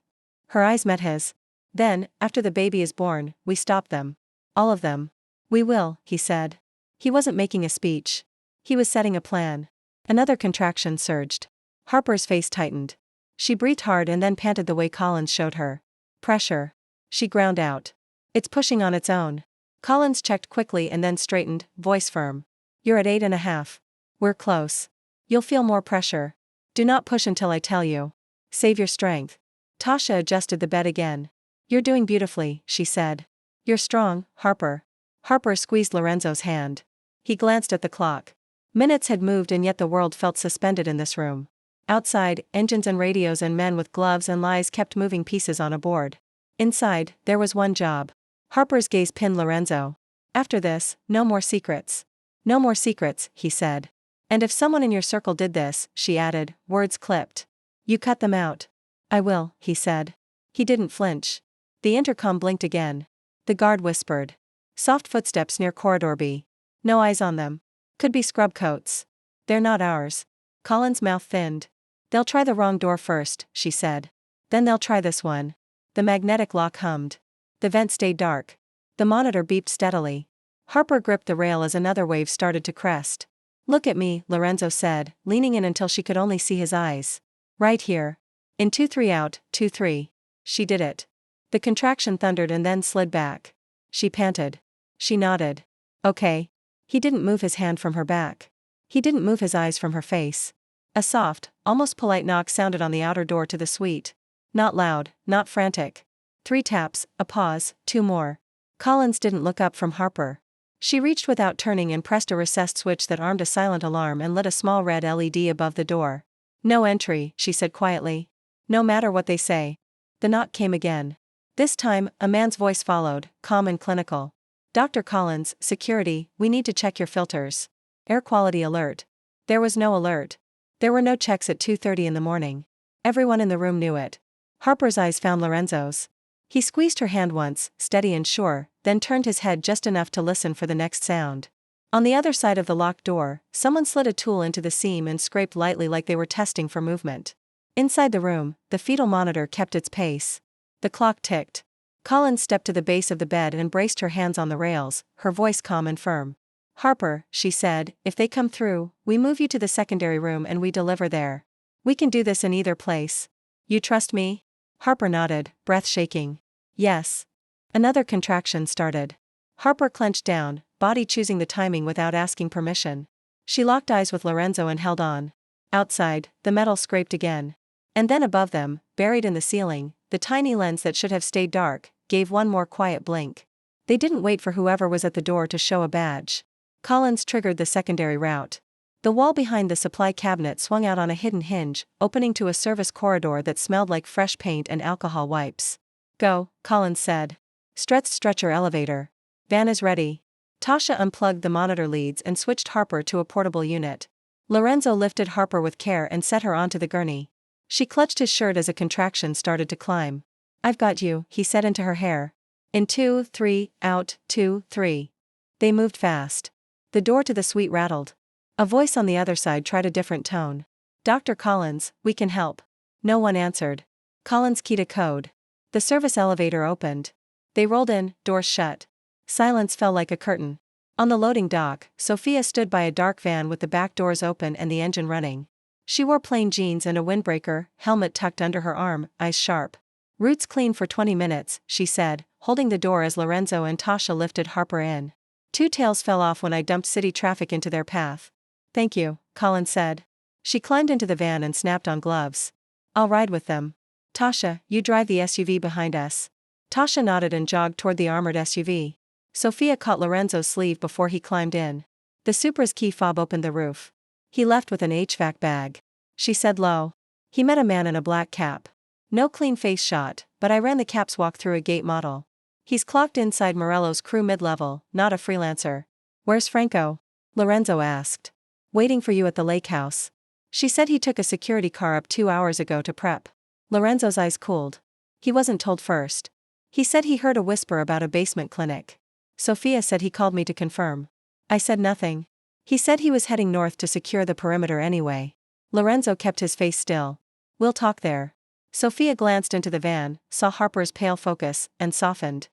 Her eyes met his. Then, after the baby is born, we stop them. All of them. We will, he said. He wasn't making a speech. He was setting a plan. Another contraction surged. Harper's face tightened. She breathed hard and then panted the way Collins showed her. Pressure. She ground out. It's pushing on its own. Collins checked quickly and then straightened, voice firm. You're at 8.5. We're close. You'll feel more pressure. Do not push until I tell you. Save your strength. Tasha adjusted the bed again. You're doing beautifully, she said. You're strong, Harper. Harper squeezed Lorenzo's hand. He glanced at the clock. Minutes had moved and yet the world felt suspended in this room. Outside, engines and radios and men with gloves and lies kept moving pieces on a board. Inside, there was one job. Harper's gaze pinned Lorenzo. After this, no more secrets. No more secrets, he said. And if someone in your circle did this, she added, words clipped. You cut them out. I will, he said. He didn't flinch. The intercom blinked again. The guard whispered. Soft footsteps near corridor B. No eyes on them. Could be scrub coats. They're not ours. Collins' mouth thinned. They'll try the wrong door first, she said. Then they'll try this one. The magnetic lock hummed. The vent stayed dark. The monitor beeped steadily. Harper gripped the rail as another wave started to crest. Look at me, Lorenzo said, leaning in until she could only see his eyes. Right here. In 2-3 out, 2-3. She did it. The contraction thundered and then slid back. She panted. She nodded. Okay. He didn't move his hand from her back. He didn't move his eyes from her face. A soft, almost polite knock sounded on the outer door to the suite. Not loud, not frantic. 3 taps, a pause, 2 more. Collins didn't look up from Harper. She reached without turning and pressed a recessed switch that armed a silent alarm and lit a small red LED above the door. "No entry," she said quietly. "No matter what they say." The knock came again. This time, a man's voice followed, calm and clinical. "Dr. Collins, security, we need to check your filters. Air quality alert." There was no alert. There were no checks at 2:30 in the morning. Everyone in the room knew it. Harper's eyes found Lorenzo's. He squeezed her hand once, steady and sure, then turned his head just enough to listen for the next sound. On the other side of the locked door, someone slid a tool into the seam and scraped lightly like they were testing for movement. Inside the room, the fetal monitor kept its pace. The clock ticked. Collins stepped to the base of the bed and braced her hands on the rails, her voice calm and firm. "Harper," she said, "if they come through, we move you to the secondary room and we deliver there. We can do this in either place. You trust me?" Harper nodded, breath shaking. "Yes." Another contraction started. Harper clenched down, body choosing the timing without asking permission. She locked eyes with Lorenzo and held on. Outside, the metal scraped again. And then above them, buried in the ceiling, the tiny lens that should have stayed dark, gave one more quiet blink. They didn't wait for whoever was at the door to show a badge. Collins triggered the secondary route. The wall behind the supply cabinet swung out on a hidden hinge, opening to a service corridor that smelled like fresh paint and alcohol wipes. "Go," Collins said. Stretcher elevator. Van is ready." Tasha unplugged the monitor leads and switched Harper to a portable unit. Lorenzo lifted Harper with care and set her onto the gurney. She clutched his shirt as a contraction started to climb. "I've got you," he said into her hair. "In 2, 3, out, 2, 3. They moved fast. The door to the suite rattled. A voice on the other side tried a different tone. "Dr. Collins, we can help." No one answered. Collins keyed a code. The service elevator opened. They rolled in, doors shut. Silence fell like a curtain. On the loading dock, Sophia stood by a dark van with the back doors open and the engine running. She wore plain jeans and a windbreaker, helmet tucked under her arm, eyes sharp. "Routes clean for 20 minutes, she said, holding the door as Lorenzo and Tasha lifted Harper in. "Two tails fell off when I dumped city traffic into their path." "Thank you," Collins said. She climbed into the van and snapped on gloves. "I'll ride with them. Tasha, you drive the SUV behind us." Tasha nodded and jogged toward the armored SUV. Sophia caught Lorenzo's sleeve before he climbed in. The Supra's key fob opened the roof. "He left with an HVAC bag," she said low. "He met a man in a black cap. No clean face shot, but I ran the caps walk through a gate model. He's clocked inside Morello's crew mid-level, not a freelancer." "Where's Franco?" Lorenzo asked. "Waiting for you at the lakehouse. She said he took a security car up 2 hours ago to prep." Lorenzo's eyes cooled. "He wasn't told first. He said he heard a whisper about a basement clinic. Sophia said he called me to confirm. I said nothing. He said he was heading north to secure the perimeter anyway." Lorenzo kept his face still. "We'll talk there." Sophia glanced into the van, saw Harper's pale focus, and softened.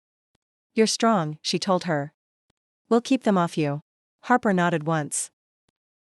"You're strong," she told her. "We'll keep them off you." Harper nodded once.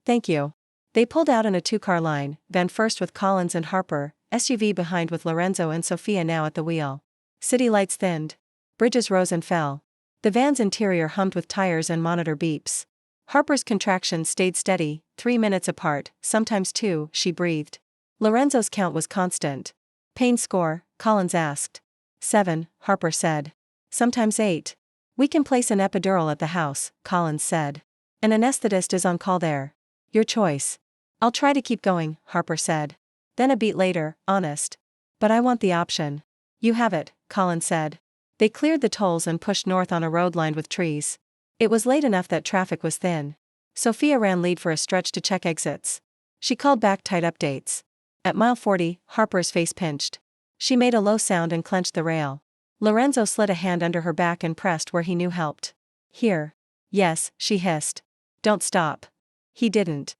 "Thank you." They pulled out in a 2-car line, van first with Collins and Harper, SUV behind with Lorenzo and Sophia now at the wheel. City lights thinned. Bridges rose and fell. The van's interior hummed with tires and monitor beeps. Harper's contractions stayed steady, 3 minutes apart, sometimes 2, she breathed. Lorenzo's count was constant. "Pain score?" Collins asked. 7, Harper said. "Sometimes 8. We can place an epidural at the house," Collins said. "An anesthetist is on call there. Your choice." "I'll try to keep going," Harper said. Then a beat later, honest. "But I want the option." "You have it," Collins said. They cleared the tolls and pushed north on a road lined with trees. It was late enough that traffic was thin. Sophia ran lead for a stretch to check exits. She called back tight updates. At mile 40, Harper's face pinched. She made a low sound and clenched the rail. Lorenzo slid a hand under her back and pressed where he knew helped. "Here." "Yes," she hissed. "Don't stop." He didn't.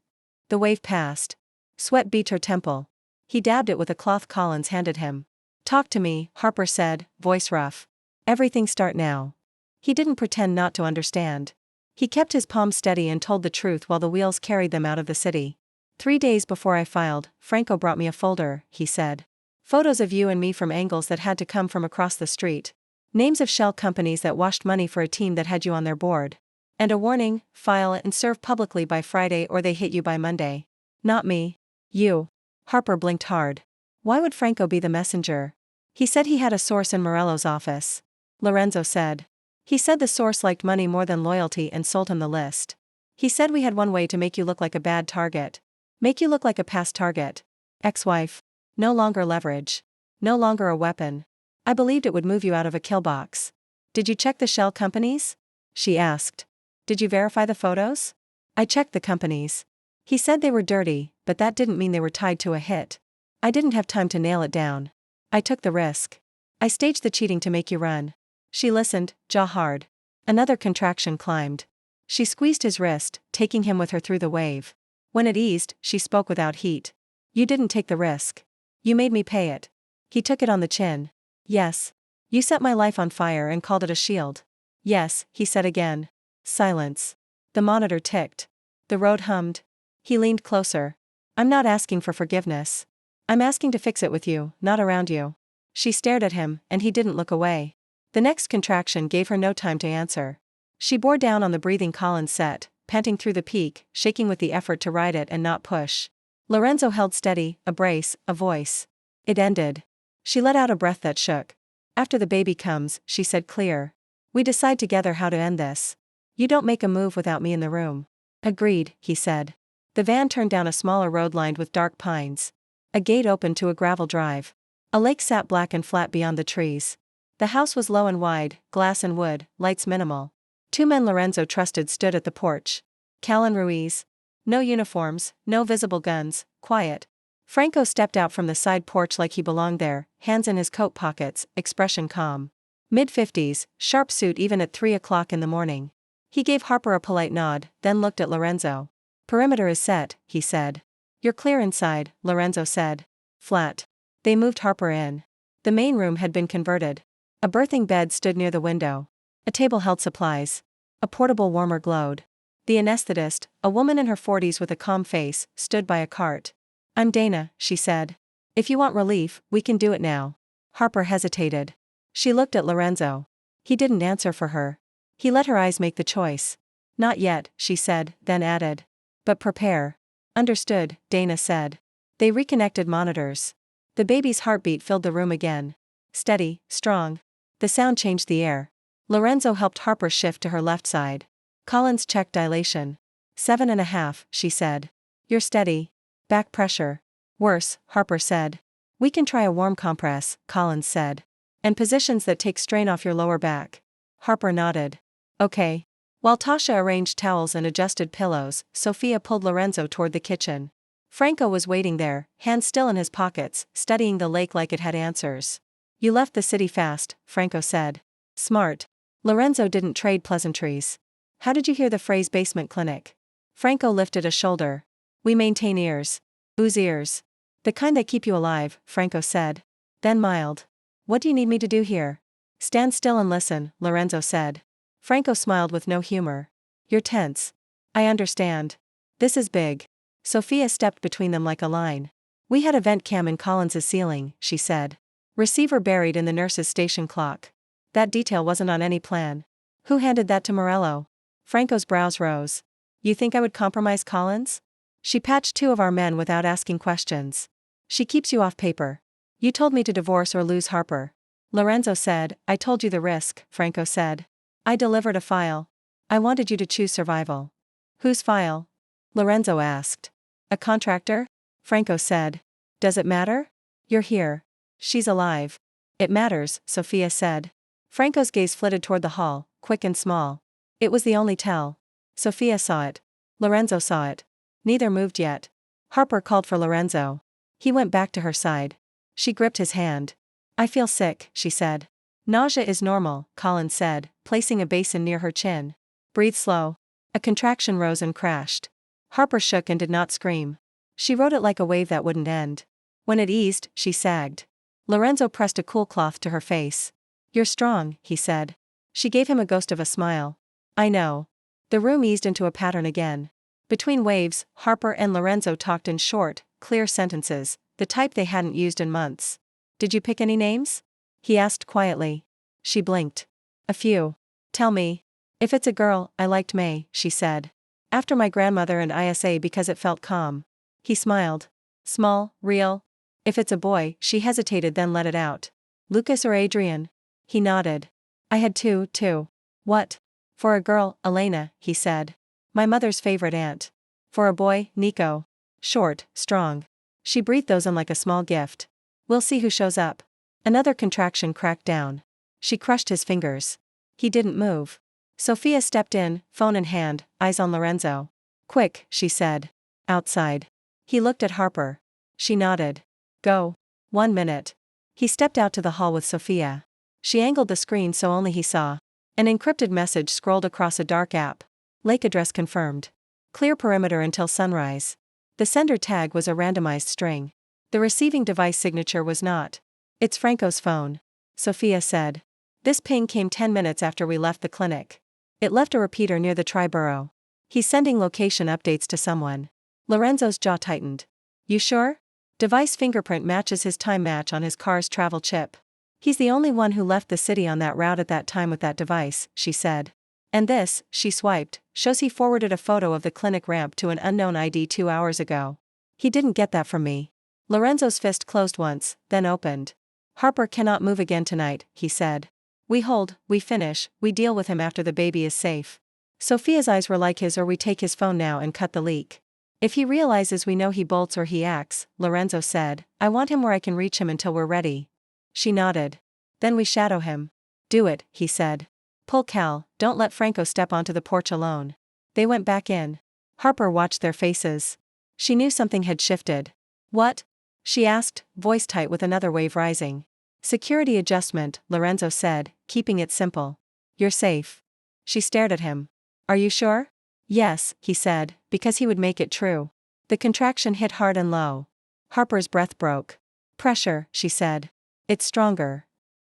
The wave passed. Sweat beat her temple. He dabbed it with a cloth Collins handed him. "Talk to me," Harper said, voice rough. "Everything start now." He didn't pretend not to understand. He kept his palm steady and told the truth while the wheels carried them out of the city. 3 days before I filed, Franco brought me a folder," he said. "Photos of you and me from angles that had to come from across the street. Names of shell companies that washed money for a team that had you on their board. And a warning, file and serve publicly by Friday or they hit you by Monday." "Not me. You." Harper blinked hard. "Why would Franco be the messenger?" "He said he had a source in Morello's office." Lorenzo said. He said the source liked money more than loyalty and sold him the list. He said we had one way to make you look like a bad target. Make you look like a past target. Ex-wife. No longer leverage. No longer a weapon. I believed it would move you out of a kill box. Did you check the shell companies? She asked. Did you verify the photos? I checked the companies. He said they were dirty, but that didn't mean they were tied to a hit. I didn't have time to nail it down. I took the risk. I staged the cheating to make you run. She listened, jaw hard. Another contraction climbed. She squeezed his wrist, taking him with her through the wave. When it eased, she spoke without heat. You didn't take the risk. You made me pay it. He took it on the chin. Yes. You set my life on fire and called it a shield. Yes, he said again. Silence. The monitor ticked. The road hummed. He leaned closer. I'm not asking for forgiveness. I'm asking to fix it with you, not around you. She stared at him, and he didn't look away. The next contraction gave her no time to answer. She bore down on the breathing Collins set, panting through the peak, shaking with the effort to ride it and not push. Lorenzo held steady, a brace, a voice. It ended. She let out a breath that shook. After the baby comes, she said clear. We decide together how to end this. You don't make a move without me in the room. Agreed, he said. The van turned down a smaller road lined with dark pines. A gate opened to a gravel drive. A lake sat black and flat beyond the trees. The house was low and wide, glass and wood, lights minimal. Two men Lorenzo trusted stood at the porch. Cal and Ruiz. No uniforms, no visible guns, quiet. Franco stepped out from the side porch like he belonged there, hands in his coat pockets, expression calm. Mid-50s, sharp suit even at 3 o'clock in the morning. He gave Harper a polite nod, then looked at Lorenzo. Perimeter is set, he said. You're clear inside, Lorenzo said. Flat. They moved Harper in. The main room had been converted. A berthing bed stood near the window. A table held supplies. A portable warmer glowed. The anesthetist, a woman in her 40s with a calm face, stood by a cart. I'm Dana, she said. If you want relief, we can do it now. Harper hesitated. She looked at Lorenzo. He didn't answer for her. He let her eyes make the choice. Not yet, she said, then added. But prepare. Understood, Dana said. They reconnected monitors. The baby's heartbeat filled the room again. Steady, strong. The sound changed the air. Lorenzo helped Harper shift to her left side. Collins checked dilation. 7.5, she said. You're steady. Back pressure. Worse, Harper said. We can try a warm compress, Collins said. And positions that take strain off your lower back. Harper nodded. Okay. While Tasha arranged towels and adjusted pillows, Sophia pulled Lorenzo toward the kitchen. Franco was waiting there, hands still in his pockets, studying the lake like it had answers. You left the city fast, Franco said. Smart. Lorenzo didn't trade pleasantries. How did you hear the phrase basement clinic? Franco lifted a shoulder. We maintain ears. Whose ears? The kind that keep you alive, Franco said. Then mild. What do you need me to do here? Stand still and listen, Lorenzo said. Franco smiled with no humor. You're tense. I understand. This is big. Sophia stepped between them like a line. We had a vent cam in Collins's ceiling, she said. Receiver buried in the nurse's station clock. That detail wasn't on any plan. Who handed that to Morello? Franco's brows rose. You think I would compromise Collins? She patched 2 of our men without asking questions. She keeps you off paper. You told me to divorce or lose Harper. Lorenzo said, I told you the risk, Franco said. I delivered a file. I wanted you to choose survival. Whose file? Lorenzo asked. A contractor? Franco said. Does it matter? You're here. She's alive. It matters, Sophia said. Franco's gaze flitted toward the hall, quick and small. It was the only tell. Sophia saw it. Lorenzo saw it. Neither moved yet. Harper called for Lorenzo. He went back to her side. She gripped his hand. I feel sick, she said. Nausea is normal, Collins said, placing a basin near her chin. Breathe slow. A contraction rose and crashed. Harper shook and did not scream. She rode it like a wave that wouldn't end. When it eased, she sagged. Lorenzo pressed a cool cloth to her face. You're strong, he said. She gave him a ghost of a smile. I know. The room eased into a pattern again. Between waves, Harper and Lorenzo talked in short, clear sentences, the type they hadn't used in months. Did you pick any names? He asked quietly. She blinked. A few. Tell me. If it's a girl, I liked May, she said. After my grandmother and ISA because it felt calm. He smiled. Small, real. If it's a boy, she hesitated then let it out. Lucas or Adrian? He nodded. I had two, too. What? For a girl, Elena, he said. My mother's favorite aunt. For a boy, Nico. Short, strong. She breathed those in like a small gift. We'll see who shows up. Another contraction cracked down. She crushed his fingers. He didn't move. Sophia stepped in, phone in hand, eyes on Lorenzo. Quick, she said. Outside. He looked at Harper. She nodded. Go. 1 minute. He stepped out to the hall with Sophia. She angled the screen so only he saw. An encrypted message scrolled across a dark app. Lake address confirmed. Clear perimeter until sunrise. The sender tag was a randomized string. The receiving device signature was not. It's Franco's phone. Sophia said. This ping came 10 minutes after we left the clinic. It left a repeater near the Triborough. He's sending location updates to someone. Lorenzo's jaw tightened. You sure? Device fingerprint matches his time match on his car's travel chip. He's the only one who left the city on that route at that time with that device, she said. And this, she swiped, shows he forwarded a photo of the clinic ramp to an unknown ID 2 hours ago. He didn't get that from me. Lorenzo's fist closed once, then opened. Harper cannot move again tonight, he said. We hold, we finish, we deal with him after the baby is safe. Sophia's eyes were like his, or we take his phone now and cut the leak. If he realizes we know he bolts or he acts, Lorenzo said, I want him where I can reach him until we're ready. She nodded. Then we shadow him. Do it, he said. Pull Cal, don't let Franco step onto the porch alone. They went back in. Harper watched their faces. She knew something had shifted. What? She asked, voice tight with another wave rising. Security adjustment, Lorenzo said, keeping it simple. You're safe. She stared at him. Are you sure? Yes, he said, because he would make it true. The contraction hit hard and low. Harper's breath broke. Pressure, she said. It's stronger.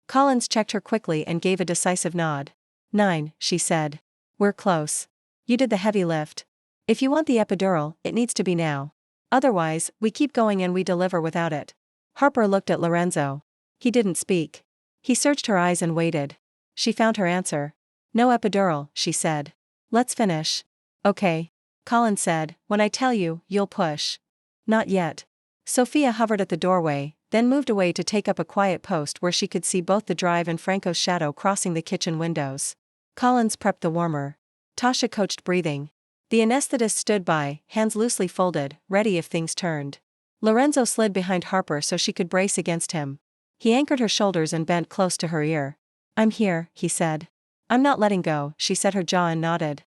Collins checked her quickly and gave a decisive nod. 9, she said. We're close. You did the heavy lift. If you want the epidural, it needs to be now. Otherwise, we keep going and we deliver without it. Harper looked at Lorenzo. He didn't speak. He searched her eyes and waited. She found her answer. No epidural, she said. Let's finish. Okay. Collins said, when I tell you, you'll push. Not yet. Sophia hovered at the doorway, then moved away to take up a quiet post where she could see both the drive and Franco's shadow crossing the kitchen windows. Collins prepped the warmer. Tasha coached breathing. The anesthetist stood by, hands loosely folded, ready if things turned. Lorenzo slid behind Harper so she could brace against him. He anchored her shoulders and bent close to her ear. I'm here, he said. I'm not letting go, she set her jaw and nodded.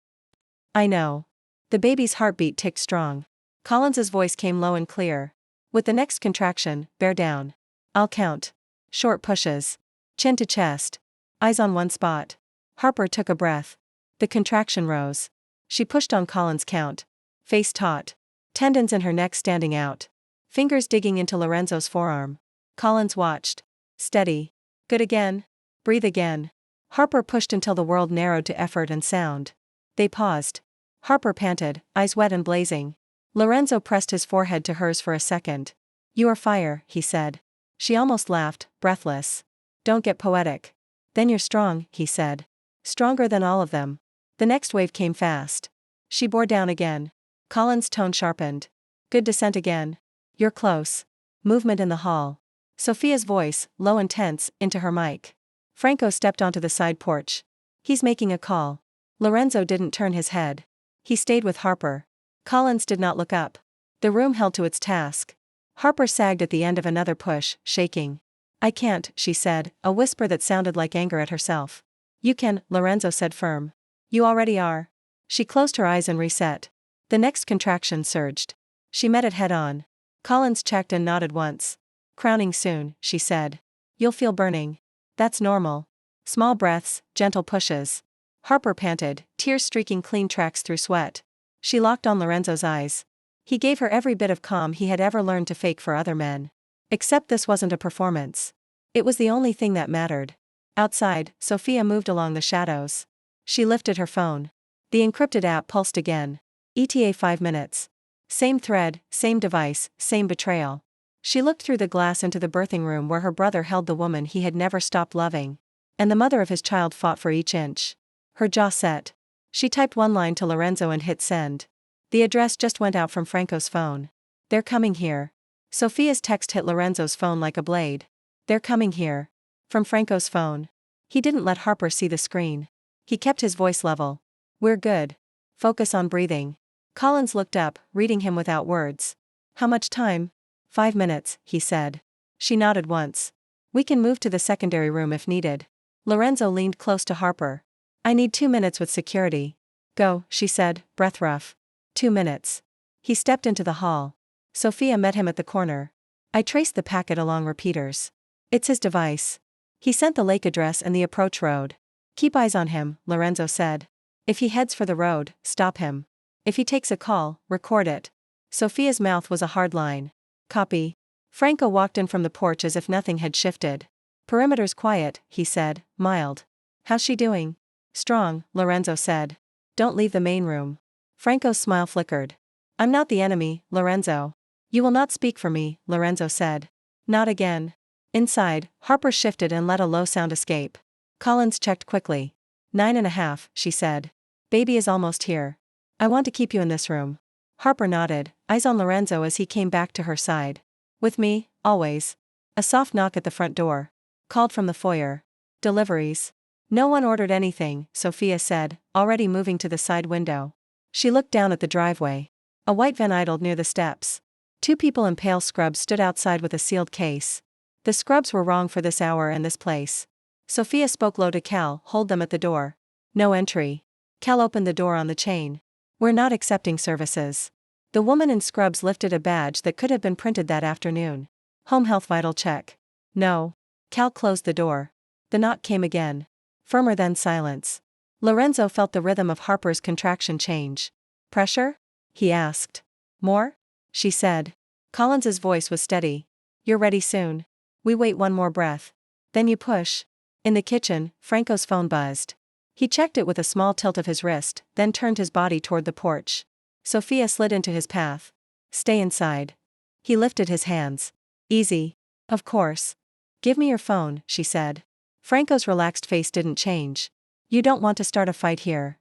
I know. The baby's heartbeat ticked strong. Collins's voice came low and clear. With the next contraction, bear down. I'll count. Short pushes. Chin to chest. Eyes on one spot. Harper took a breath. The contraction rose. She pushed on Collins' count. Face taut. Tendons in her neck standing out. Fingers digging into Lorenzo's forearm. Collins watched. Steady. Good again. Breathe again. Harper pushed until the world narrowed to effort and sound. They paused. Harper panted, eyes wet and blazing. Lorenzo pressed his forehead to hers for a second. You are fire, he said. She almost laughed, breathless. Don't get poetic. Then you're strong, he said. Stronger than all of them. The next wave came fast. She bore down again. Collins' tone sharpened. Good descent again. You're close. Movement in the hall. Sophia's voice, low and tense, into her mic. Franco stepped onto the side porch. He's making a call. Lorenzo didn't turn his head. He stayed with Harper. Collins did not look up. The room held to its task. Harper sagged at the end of another push, shaking. I can't, she said, a whisper that sounded like anger at herself. You can, Lorenzo said firm. You already are. She closed her eyes and reset. The next contraction surged. She met it head on. Collins checked and nodded once. Crowning soon, she said. You'll feel burning. That's normal. Small breaths, gentle pushes. Harper panted, tears streaking clean tracks through sweat. She locked on Lorenzo's eyes. He gave her every bit of calm he had ever learned to fake for other men. Except this wasn't a performance. It was the only thing that mattered. Outside, Sophia moved along the shadows. She lifted her phone. The encrypted app pulsed again. ETA 5 minutes. Same thread, same device, same betrayal. She looked through the glass into the birthing room where her brother held the woman he had never stopped loving. And the mother of his child fought for each inch. Her jaw set. She typed one line to Lorenzo and hit send. The address just went out from Franco's phone. They're coming here. Sophia's text hit Lorenzo's phone like a blade. They're coming here. From Franco's phone. He didn't let Harper see the screen. He kept his voice level. We're good. Focus on breathing. Collins looked up, reading him without words. How much time? 5 minutes, he said. She nodded once. We can move to the secondary room if needed. Lorenzo leaned close to Harper. I need 2 minutes with security. Go, she said, breath rough. 2 minutes. He stepped into the hall. Sophia met him at the corner. I traced the packet along repeaters. It's his device. He sent the lake address and the approach road. Keep eyes on him, Lorenzo said. If he heads for the road, stop him. If he takes a call, record it. Sophia's mouth was a hard line. Copy. Franco walked in from the porch as if nothing had shifted. Perimeter's quiet, he said, mild. How's she doing? Strong, Lorenzo said. Don't leave the main room. Franco's smile flickered. I'm not the enemy, Lorenzo. You will not speak for me, Lorenzo said. Not again. Inside, Harper shifted and let a low sound escape. Collins checked quickly. 9.5, she said. Baby is almost here. I want to keep you in this room. Harper nodded, eyes on Lorenzo as he came back to her side. With me, always. A soft knock at the front door. Called from the foyer. Deliveries. No one ordered anything, Sophia said, already moving to the side window. She looked down at the driveway. A white van idled near the steps. 2 people in pale scrubs stood outside with a sealed case. The scrubs were wrong for this hour and this place. Sophia spoke low to Cal, hold them at the door. No entry. Cal opened the door on the chain. We're not accepting services. The woman in scrubs lifted a badge that could have been printed that afternoon. Home health vital check. No. Cal closed the door. The knock came again. Firmer than silence. Lorenzo felt the rhythm of Harper's contraction change. Pressure? He asked. More? She said. Collins's voice was steady. You're ready soon. We wait one more breath. Then you push. In the kitchen, Franco's phone buzzed. He checked it with a small tilt of his wrist, then turned his body toward the porch. Sophia slid into his path. Stay inside. He lifted his hands. Easy. Of course. Give me your phone, she said. Franco's relaxed face didn't change. You don't want to start a fight here.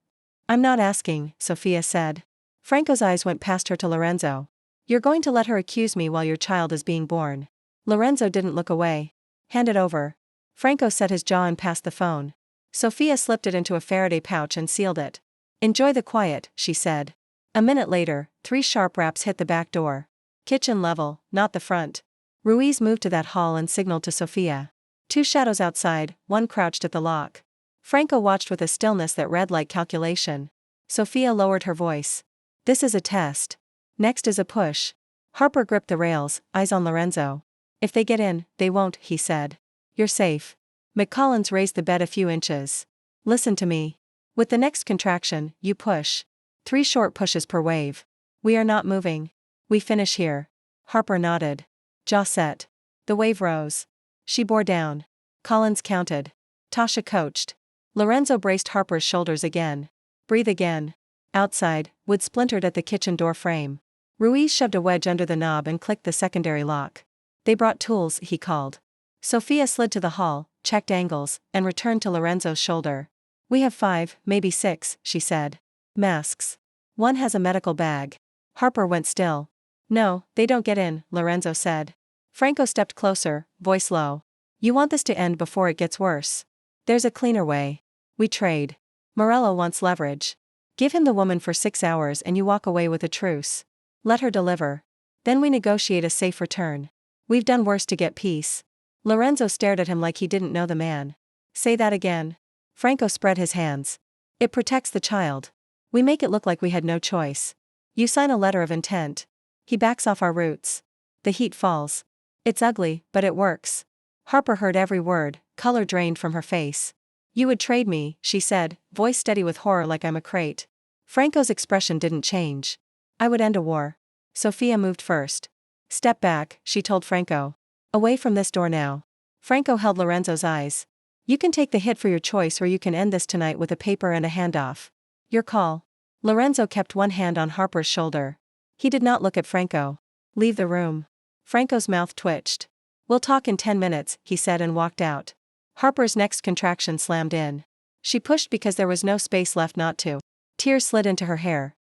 I'm not asking, Sophia said. Franco's eyes went past her to Lorenzo. You're going to let her accuse me while your child is being born. Lorenzo didn't look away. Hand it over. Franco set his jaw and passed the phone. Sophia slipped it into a Faraday pouch and sealed it. Enjoy the quiet, she said. A minute later, 3 sharp raps hit the back door. Kitchen level, not the front. Ruiz moved to that hall and signaled to Sophia. 2 shadows outside, one crouched at the lock. Franco watched with a stillness that read like calculation. Sophia lowered her voice. This is a test. Next is a push. Harper gripped the rails, eyes on Lorenzo. If they get in, they won't, he said. You're safe. McCollins raised the bed a few inches. Listen to me. With the next contraction, you push. 3 short pushes per wave. We are not moving. We finish here. Harper nodded. Jaw set. The wave rose. She bore down. Collins counted. Tasha coached. Lorenzo braced Harper's shoulders again. Breathe again. Outside, wood splintered at the kitchen door frame. Ruiz shoved a wedge under the knob and clicked the secondary lock. They brought tools, he called. Sophia slid to the hall, checked angles, and returned to Lorenzo's shoulder. We have 5, maybe 6, she said. Masks. One has a medical bag. Harper went still. No, they don't get in, Lorenzo said. Franco stepped closer, voice low. You want this to end before it gets worse. There's a cleaner way. We trade. Morello wants leverage. Give him the woman for 6 hours and you walk away with a truce. Let her deliver. Then we negotiate a safe return. We've done worse to get peace. Lorenzo stared at him like he didn't know the man. Say that again. Franco spread his hands. It protects the child. We make it look like we had no choice. You sign a letter of intent. He backs off our roots. The heat falls. It's ugly, but it works. Harper heard every word, color drained from her face. You would trade me, she said, voice steady with horror like I'm a crate. Franco's expression didn't change. I would end a war. Sophia moved first. Step back, she told Franco. Away from this door now. Franco held Lorenzo's eyes. You can take the hit for your choice or you can end this tonight with a paper and a handoff. Your call. Lorenzo kept one hand on Harper's shoulder. He did not look at Franco. Leave the room. Franco's mouth twitched. We'll talk in 10 minutes, he said and walked out. Harper's next contraction slammed in. She pushed because there was no space left not to. Tears slid into her hair.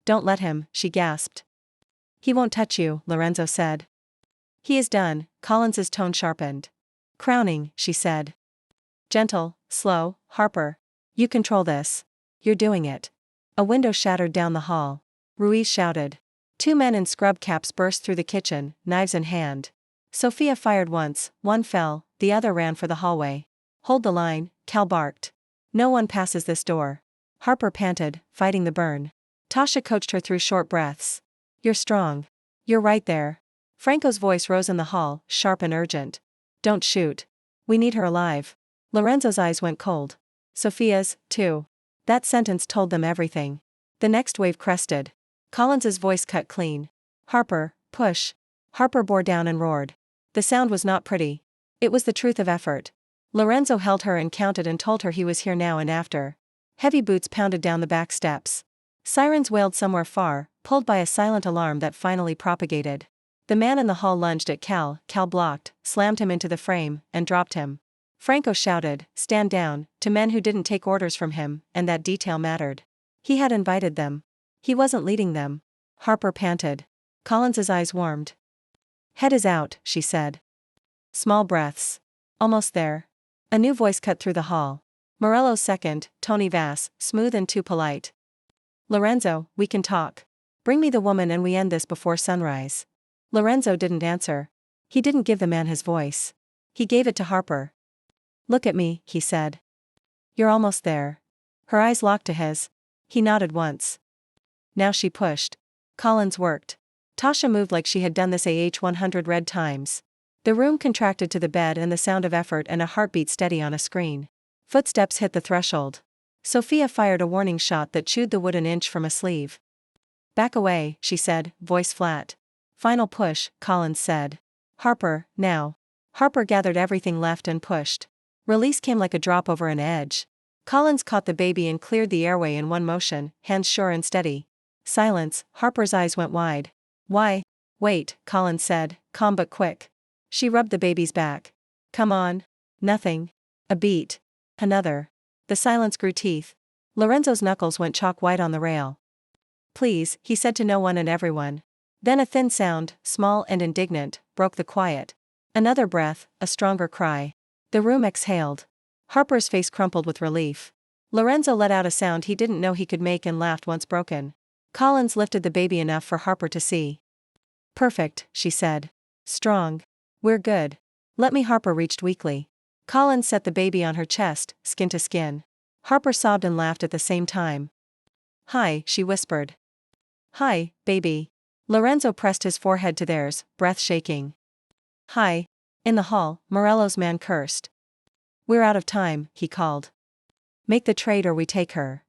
Don't let him, she gasped. He won't touch you, Lorenzo said. He is done, Collins's tone sharpened. Crowning, she said. Gentle, slow, Harper. You control this. You're doing it. A window shattered down the hall. Ruiz shouted. Two men in scrub caps burst through the kitchen, knives in hand. Sophia fired once, one fell, the other ran for the hallway. Hold the line, Cal barked. No one passes this door. Harper panted, fighting the burn. Tasha coached her through short breaths. You're strong. You're right there. Franco's voice rose in the hall, sharp and urgent. Don't shoot. We need her alive. Lorenzo's eyes went cold. Sophia's, too. That sentence told them everything. The next wave crested. Collins's voice cut clean. Harper, push. Harper bore down and roared. The sound was not pretty. It was the truth of effort. Lorenzo held her and counted and told her he was here now and after. Heavy boots pounded down the back steps. Sirens wailed somewhere far, pulled by a silent alarm that finally propagated. The man in the hall lunged at Cal. Cal blocked, slammed him into the frame, and dropped him. Franco shouted, stand down, to men who didn't take orders from him, and that detail mattered. He had invited them. He wasn't leading them. Harper panted. Collins's eyes warmed. Head is out, she said. Small breaths. Almost there. A new voice cut through the hall. Morello's second, Tony Vass, smooth and too polite. Lorenzo, we can talk. Bring me the woman and we end this before sunrise. Lorenzo didn't answer. He didn't give the man his voice. He gave it to Harper. Look at me, he said. You're almost there. Her eyes locked to his. He nodded once. Now she pushed. Collins worked. Tasha moved like she had done this 100 red times. The room contracted to the bed and the sound of effort and a heartbeat steady on a screen. Footsteps hit the threshold. Sophia fired a warning shot that chewed the wood an inch from a sleeve. Back away, she said, voice flat. Final push, Collins said. Harper, now. Harper gathered everything left and pushed. Release came like a drop over an edge. Collins caught the baby and cleared the airway in one motion, hands sure and steady. Silence. Harper's eyes went wide. Why? Wait, Collins said, calm but quick. She rubbed the baby's back. Come on. Nothing. A beat. Another. The silence grew teeth. Lorenzo's knuckles went chalk white on the rail. Please, he said to no one and everyone. Then a thin sound, small and indignant, broke the quiet. Another breath, a stronger cry. The room exhaled. Harper's face crumpled with relief. Lorenzo let out a sound he didn't know he could make and laughed once broken. Collins lifted the baby enough for Harper to see. Perfect, she said. Strong. We're good. Let me. Harper reached weakly. Collins set the baby on her chest, skin to skin. Harper sobbed and laughed at the same time. Hi, she whispered. Hi, baby. Lorenzo pressed his forehead to theirs, breath shaking. Hi. In the hall, Morello's man cursed. We're out of time, he called. Make the trade or we take her.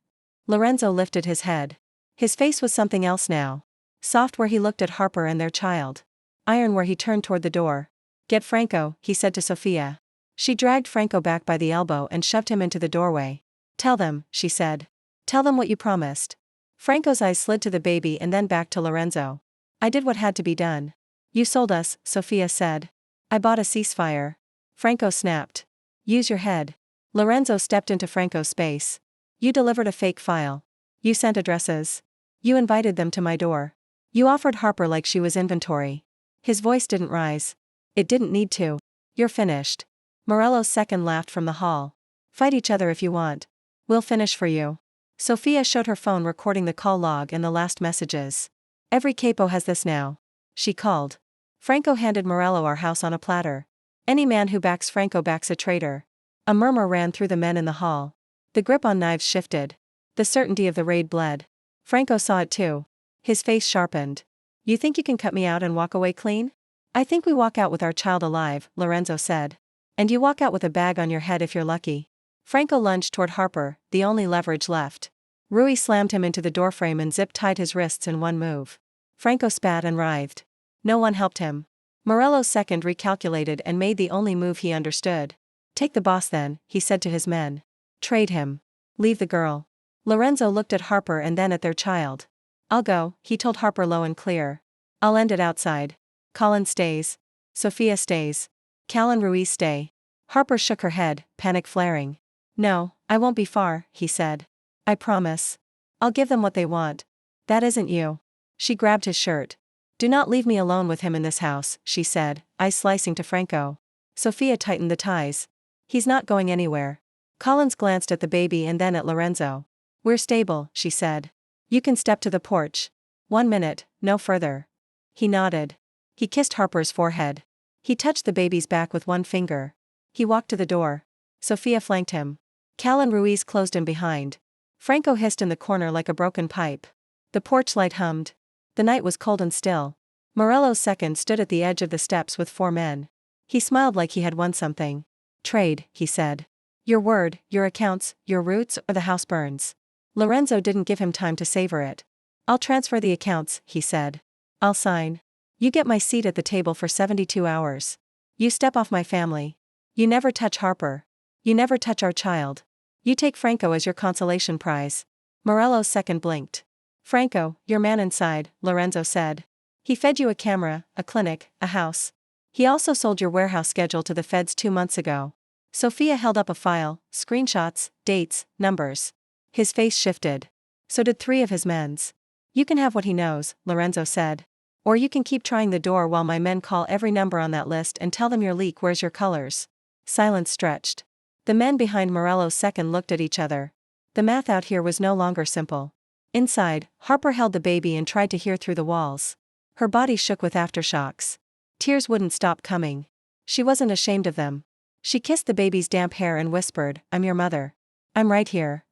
Lorenzo lifted his head. His face was something else now. Soft where he looked at Harper and their child. Iron where he turned toward the door. Get Franco, he said to Sophia. She dragged Franco back by the elbow and shoved him into the doorway. Tell them, she said. Tell them what you promised. Franco's eyes slid to the baby and then back to Lorenzo. I did what had to be done. You sold us, Sophia said. I bought a ceasefire. Franco snapped. Use your head. Lorenzo stepped into Franco's space. You delivered a fake file. You sent addresses. You invited them to my door. You offered Harper like she was inventory. His voice didn't rise. It didn't need to. You're finished. Morello's second laughed from the hall. Fight each other if you want. We'll finish for you. Sophia showed her phone recording the call log and the last messages. Every capo has this now. She called. Franco handed Morello our house on a platter. Any man who backs Franco backs a traitor. A murmur ran through the men in the hall. The grip on knives shifted. The certainty of the raid bled. Franco saw it too. His face sharpened. You think you can cut me out and walk away clean? I think we walk out with our child alive, Lorenzo said. And you walk out with a bag on your head if you're lucky. Franco lunged toward Harper, the only leverage left. Rui slammed him into the doorframe and zip-tied his wrists in one move. Franco spat and writhed. No one helped him. Morello's second recalculated and made the only move he understood. Take the boss then, he said to his men. Trade him. Leave the girl. Lorenzo looked at Harper and then at their child. I'll go, he told Harper low and clear. I'll end it outside. Colin stays. Sophia stays. Cal and Ruiz stay. Harper shook her head, panic flaring. No, I won't be far, he said. I promise. I'll give them what they want. That isn't you. She grabbed his shirt. Do not leave me alone with him in this house, she said, eyes slicing to Franco. Sophia tightened the ties. He's not going anywhere. Collins glanced at the baby and then at Lorenzo. We're stable, she said. You can step to the porch. 1 minute, no further. He nodded. He kissed Harper's forehead. He touched the baby's back with one finger. He walked to the door. Sophia flanked him. Cal and Ruiz closed him behind. Franco hissed in the corner like a broken pipe. The porch light hummed. The night was cold and still. Morello's second stood at the edge of the steps with 4 men. He smiled like he had won something. Trade, he said. Your word, your accounts, your roots, or the house burns. Lorenzo didn't give him time to savor it. I'll transfer the accounts, he said. I'll sign. You get my seat at the table for 72 hours. You step off my family. You never touch Harper. You never touch our child. You take Franco as your consolation prize. Morello's second blinked. Franco, your man inside, Lorenzo said. He fed you a camera, a clinic, a house. He also sold your warehouse schedule to the feds 2 months ago. Sophia held up a file, screenshots, dates, numbers. His face shifted. So did 3 of his men's. You can have what he knows, Lorenzo said. Or you can keep trying the door while my men call every number on that list and tell them your leak wears your colors. Silence stretched. The men behind Morello's second looked at each other. The math out here was no longer simple. Inside, Harper held the baby and tried to hear through the walls. Her body shook with aftershocks. Tears wouldn't stop coming. She wasn't ashamed of them. She kissed the baby's damp hair and whispered, I'm your mother. I'm right here.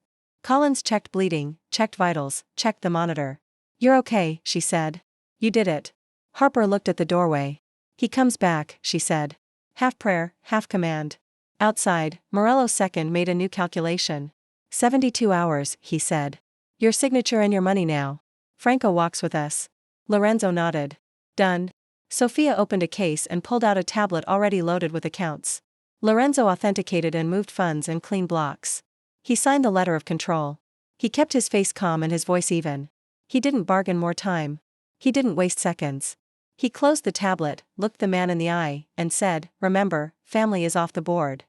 Collins checked bleeding, checked vitals, checked the monitor. You're okay, she said. You did it. Harper looked at the doorway. He comes back, she said. Half prayer, half command. Outside, Morello's second made a new calculation. 72 hours, he said. Your signature and your money now. Franco walks with us. Lorenzo nodded. Done. Sophia opened a case and pulled out a tablet already loaded with accounts. Lorenzo authenticated and moved funds in clean blocks. He signed the letter of control. He kept his face calm and his voice even. He didn't bargain more time. He didn't waste seconds. He closed the tablet, looked the man in the eye, and said, Remember, family is off the board.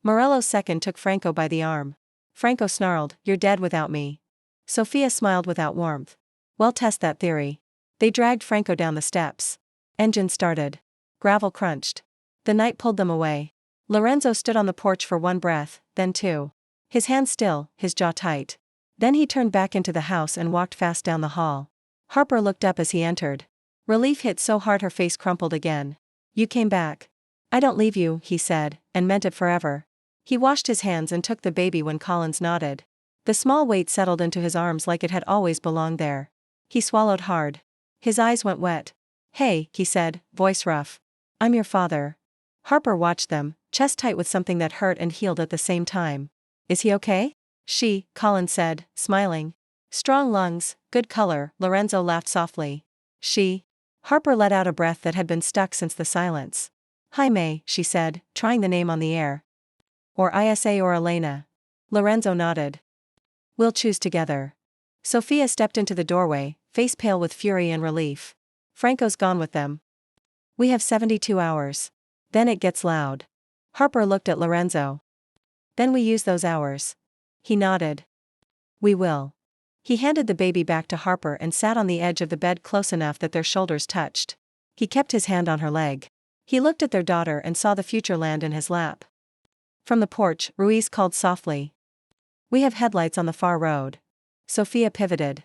Morello's second took Franco by the arm. Franco snarled, You're dead without me. Sophia smiled without warmth. Well, test that theory. They dragged Franco down the steps. Engine started. Gravel crunched. The night pulled them away. Lorenzo stood on the porch for 1 breath, then 2. His hands still, his jaw tight. Then he turned back into the house and walked fast down the hall. Harper looked up as he entered. Relief hit so hard her face crumpled again. You came back. I don't leave you, he said, and meant it forever. He washed his hands and took the baby when Collins nodded. The small weight settled into his arms like it had always belonged there. He swallowed hard. His eyes went wet. Hey, he said, voice rough. I'm your father. Harper watched them, chest tight with something that hurt and healed at the same time. Is he okay? Collins said, smiling. Strong lungs, good color, Lorenzo laughed softly. Harper let out a breath that had been stuck since the silence. Jaime, she said, trying the name on the air. Or Isa or Elena. Lorenzo nodded. We'll choose together. Sophia stepped into the doorway, face pale with fury and relief. Franco's gone with them. We have 72 hours. Then it gets loud. Harper looked at Lorenzo. Then we use those hours. He nodded. We will. He handed the baby back to Harper and sat on the edge of the bed close enough that their shoulders touched. He kept his hand on her leg. He looked at their daughter and saw the future land in his lap. From the porch, Ruiz called softly. We have headlights on the far road. Sophia pivoted.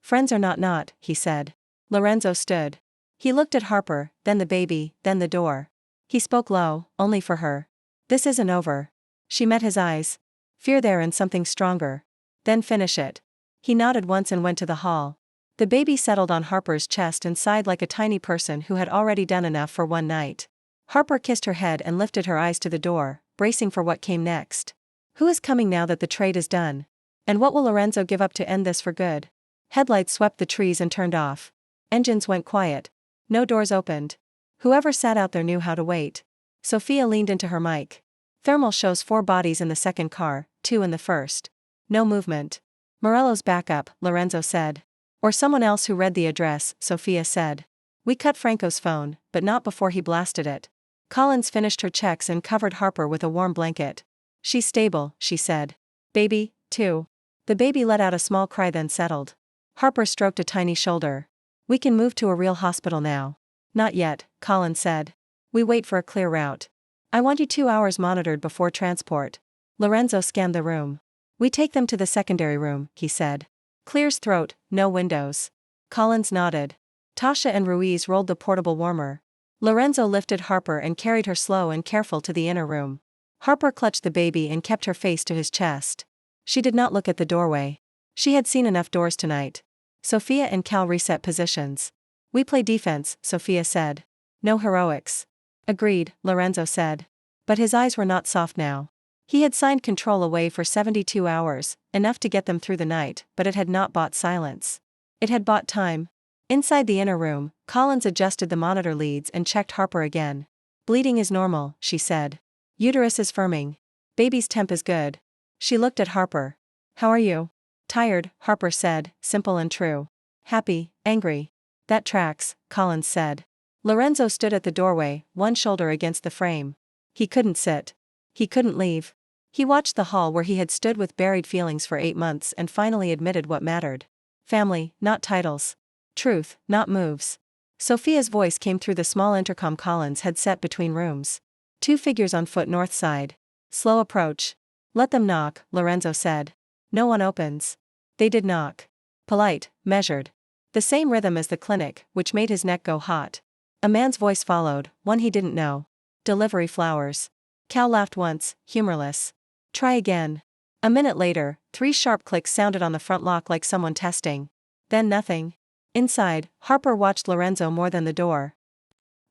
Friends are not, he said. Lorenzo stood. He looked at Harper, then the baby, then the door. He spoke low, only for her. This isn't over. She met his eyes. Fear there and something stronger. Then finish it. He nodded once and went to the hall. The baby settled on Harper's chest and sighed like a tiny person who had already done enough for one night. Harper kissed her head and lifted her eyes to the door, bracing for what came next. Who is coming now that the trade is done? And what will Lorenzo give up to end this for good? Headlights swept the trees and turned off. Engines went quiet. No doors opened. Whoever sat out there knew how to wait. Sophia leaned into her mic. Thermal shows 4 bodies in the second car, 2 in the first. No movement. Morello's backup, Lorenzo said. Or someone else who read the address, Sophia said. We cut Franco's phone, but not before he blasted it. Collins finished her checks and covered Harper with a warm blanket. She's stable, she said. Baby, too. The baby let out a small cry then settled. Harper stroked a tiny shoulder. We can move to a real hospital now. Not yet, Collins said. We wait for a clear route. I want you 2 hours monitored before transport. Lorenzo scanned the room. We take them to the secondary room, he said. Clear's throat, no windows. Collins nodded. Tasha and Ruiz rolled the portable warmer. Lorenzo lifted Harper and carried her slow and careful to the inner room. Harper clutched the baby and kept her face to his chest. She did not look at the doorway. She had seen enough doors tonight. Sophia and Cal reset positions. We play defense, Sophia said. No heroics. Agreed, Lorenzo said. But his eyes were not soft now. He had signed control away for 72 hours, enough to get them through the night, but it had not bought silence. It had bought time. Inside the inner room, Collins adjusted the monitor leads and checked Harper again. Bleeding is normal, she said. Uterus is firming. Baby's temp is good. She looked at Harper. How are you? Tired, Harper said, simple and true. Happy, angry. That tracks, Collins said. Lorenzo stood at the doorway, one shoulder against the frame. He couldn't sit. He couldn't leave. He watched the hall where he had stood with buried feelings for 8 months and finally admitted what mattered. Family, not titles. Truth, not moves. Sophia's voice came through the small intercom Collins had set between rooms. 2 figures on foot north side. Slow approach. Let them knock, Lorenzo said. No one opens. They did knock. Polite, measured. The same rhythm as the clinic, which made his neck go hot. A man's voice followed, one he didn't know. Delivery flowers. Cal laughed once, humorless. Try again. A minute later, 3 sharp clicks sounded on the front lock like someone testing. Then nothing. Inside, Harper watched Lorenzo more than the door.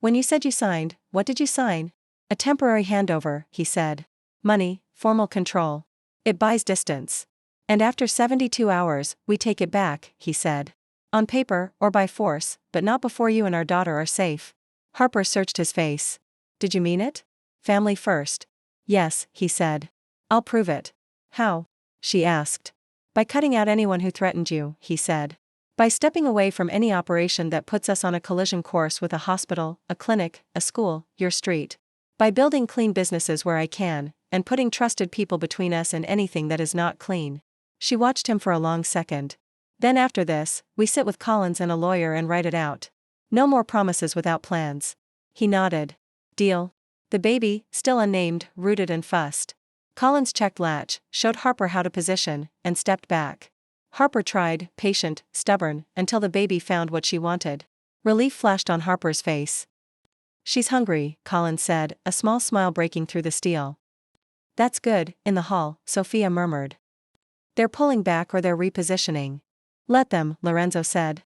When you said you signed, what did you sign? A temporary handover, he said. Money, formal control. It buys distance. And after 72 hours, we take it back, he said. On paper, or by force, but not before you and our daughter are safe. Harper searched his face. Did you mean it? Family first. Yes, he said. I'll prove it. How? She asked. By cutting out anyone who threatened you, he said. By stepping away from any operation that puts us on a collision course with a hospital, a clinic, a school, your street. By building clean businesses where I can, and putting trusted people between us and anything that is not clean. She watched him for a long second. Then after this, we sit with Collins and a lawyer and write it out. No more promises without plans. He nodded. Deal. The baby, still unnamed, rooted and fussed. Collins checked latch, showed Harper how to position, and stepped back. Harper tried, patient, stubborn, until the baby found what she wanted. Relief flashed on Harper's face. She's hungry, Collins said, a small smile breaking through the steel. That's good, in the hall, Sophia murmured. They're pulling back or they're repositioning. Let them, Lorenzo said.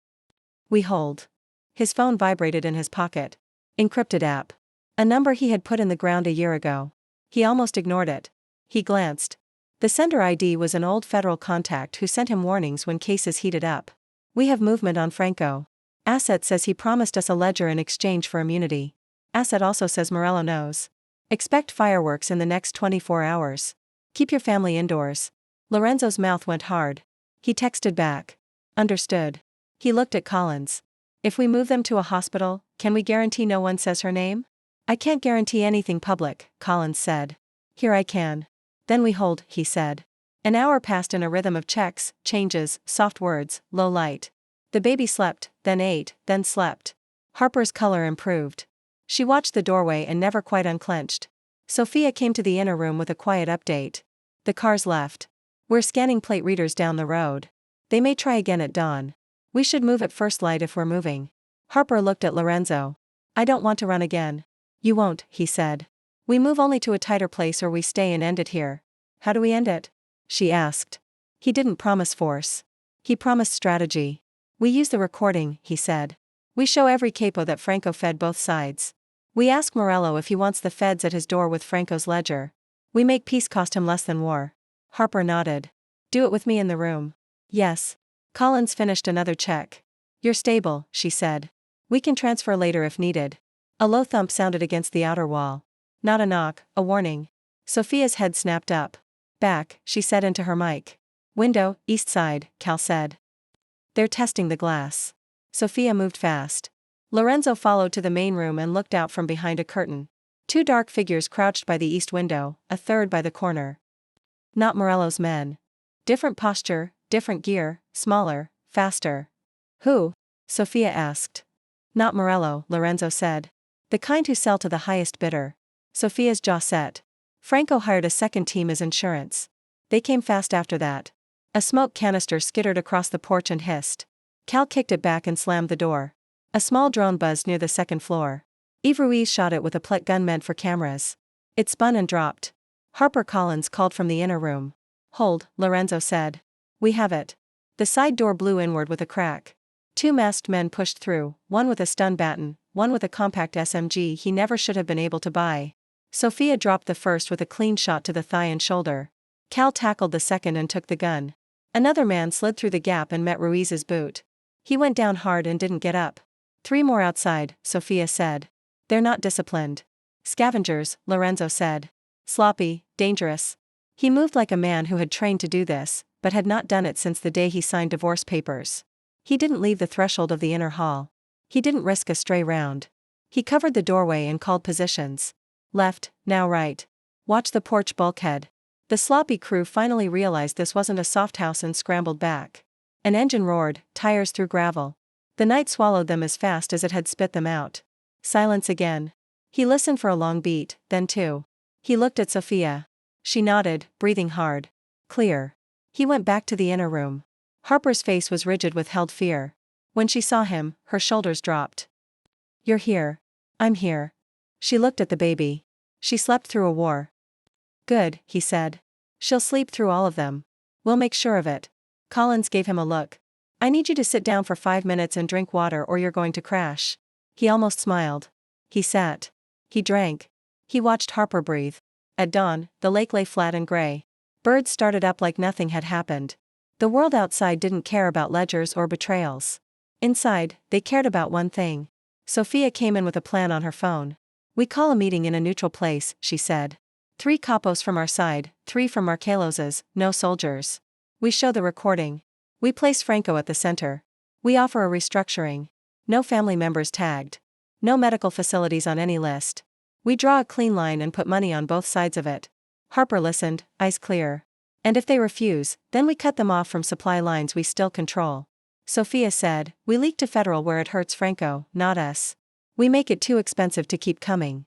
We hold. His phone vibrated in his pocket. Encrypted app. A number he had put in the ground a year ago. He almost ignored it. He glanced. The sender ID was an old federal contact who sent him warnings when cases heated up. We have movement on Franco. Asset says he promised us a ledger in exchange for immunity. Asset also says Morello knows. Expect fireworks in the next 24 hours. Keep your family indoors. Lorenzo's mouth went hard. He texted back. Understood. He looked at Collins. If we move them to a hospital, can we guarantee no one says her name? I can't guarantee anything public, Collins said. Here I can. Then we hold, he said. An hour passed in a rhythm of checks, changes, soft words, low light. The baby slept, then ate, then slept. Harper's color improved. She watched the doorway and never quite unclenched. Sophia came to the inner room with a quiet update. The cars left. We're scanning plate readers down the road. They may try again at dawn. We should move at first light if we're moving. Harper looked at Lorenzo. I don't want to run again. You won't, he said. We move only to a tighter place or we stay and end it here. How do we end it? She asked. He didn't promise force. He promised strategy. We use the recording, he said. We show every capo that Franco fed both sides. We ask Morello if he wants the feds at his door with Franco's ledger. We make peace cost him less than war. Harper nodded. Do it with me in the room. Yes. Collins finished another check. You're stable, she said. We can transfer later if needed. A low thump sounded against the outer wall. Not a knock, a warning. Sophia's head snapped up. Back, she said into her mic. Window, east side, Cal said. They're testing the glass. Sophia moved fast. Lorenzo followed to the main room and looked out from behind a curtain. 2 dark figures crouched by the east window, a third by the corner. Not Morello's men. Different posture, different gear, smaller, faster. Who? Sophia asked. Not Morello, Lorenzo said. The kind who sell to the highest bidder. Sophia's jaw set. Franco hired a second team as insurance. They came fast after that. A smoke canister skittered across the porch and hissed. Cal kicked it back and slammed the door. A small drone buzzed near the second floor. Eve Ruiz shot it with a plet gun meant for cameras. It spun and dropped. Harper Collins called from the inner room. "Hold," Lorenzo said. "We have it." The side door blew inward with a crack. Two masked men pushed through, one with a stun baton, one with a compact SMG he never should have been able to buy. Sophia dropped the first with a clean shot to the thigh and shoulder. Cal tackled the second and took the gun. Another man slid through the gap and met Ruiz's boot. He went down hard and didn't get up. "Three more outside," Sophia said. "They're not disciplined." "Scavengers," Lorenzo said. "Sloppy, dangerous." He moved like a man who had trained to do this, but had not done it since the day he signed divorce papers. He didn't leave the threshold of the inner hall. He didn't risk a stray round. He covered the doorway and called positions. Left, now right. Watch the porch bulkhead. The sloppy crew finally realized this wasn't a soft house and scrambled back. An engine roared, tires through gravel. The night swallowed them as fast as it had spit them out. Silence again. He listened for a long beat, then two. He looked at Sophia. She nodded, breathing hard. Clear. He went back to the inner room. Harper's face was rigid with held fear. When she saw him, her shoulders dropped. "You're here. I'm here." She looked at the baby. She slept through a war. "Good," he said. "She'll sleep through all of them. We'll make sure of it." Collins gave him a look. "I need you to sit down for 5 minutes and drink water or you're going to crash." He almost smiled. He sat. He drank. He watched Harper breathe. At dawn, the lake lay flat and gray. Birds started up like nothing had happened. The world outside didn't care about ledgers or betrayals. Inside, they cared about one thing. Sophia came in with a plan on her phone. "We call a meeting in a neutral place," she said. 3 capos from our side, 3 from Markelos's, no soldiers. We show the recording. We place Franco at the center. We offer a restructuring. No family members tagged. No medical facilities on any list. We draw a clean line and put money on both sides of it." Harper listened, eyes clear. "And if they refuse, then we cut them off from supply lines we still control." Sophia said, "We leak to federal where it hurts Franco, not us. We make it too expensive to keep coming."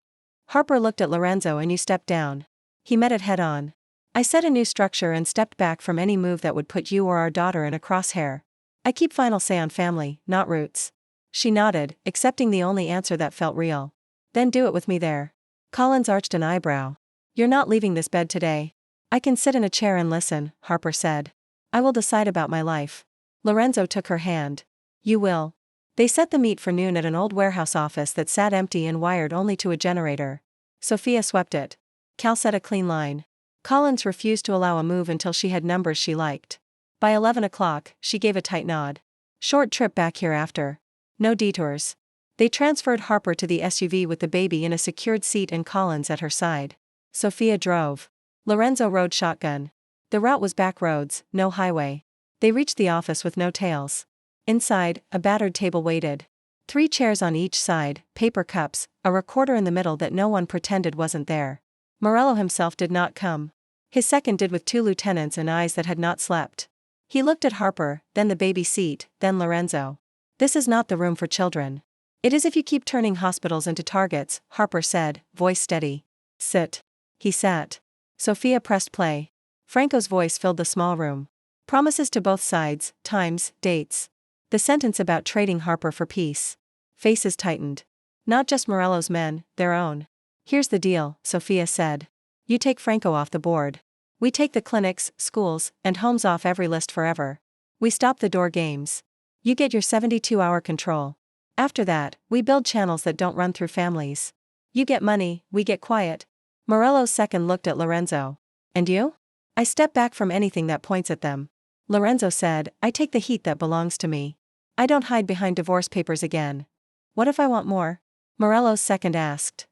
Harper looked at Lorenzo and you stepped down. He met it head on. "I set a new structure and stepped back from any move that would put you or our daughter in a crosshair. I keep final say on family, not roots." She nodded, accepting the only answer that felt real. "Then do it with me there." Collins arched an eyebrow. "You're not leaving this bed today." "I can sit in a chair and listen," Harper said. "I will decide about my life." Lorenzo took her hand. "You will." They set the meet for noon at an old warehouse office that sat empty and wired only to a generator. Sophia swept it. Cal set a clean line. Collins refused to allow a move until she had numbers she liked. By 11 o'clock, she gave a tight nod. "Short trip back here after. No detours." They transferred Harper to the SUV with the baby in a secured seat and Collins at her side. Sophia drove. Lorenzo rode shotgun. The route was back roads, no highway. They reached the office with no tails. Inside, a battered table waited. 3 chairs on each side, paper cups, a recorder in the middle that no one pretended wasn't there. Morello himself did not come. His second did with 2 lieutenants and eyes that had not slept. He looked at Harper, then the baby seat, then Lorenzo. "This is not the room for children." "It is if you keep turning hospitals into targets," Harper said, voice steady. "Sit." He sat. Sophia pressed play. Franco's voice filled the small room. Promises to both sides, times, dates. The sentence about trading Harper for peace. Faces tightened. Not just Morello's men, their own. "Here's the deal," Sophia said. "You take Franco off the board. We take the clinics, schools, and homes off every list forever. We stop the door games. You get your 72-hour control. After that, we build channels that don't run through families. You get money, we get quiet." Morello's second looked at Lorenzo. "And you?" "I step back from anything that points at them." Lorenzo said, "I take the heat that belongs to me. I don't hide behind divorce papers again." "What if I want more?" Morello's second asked.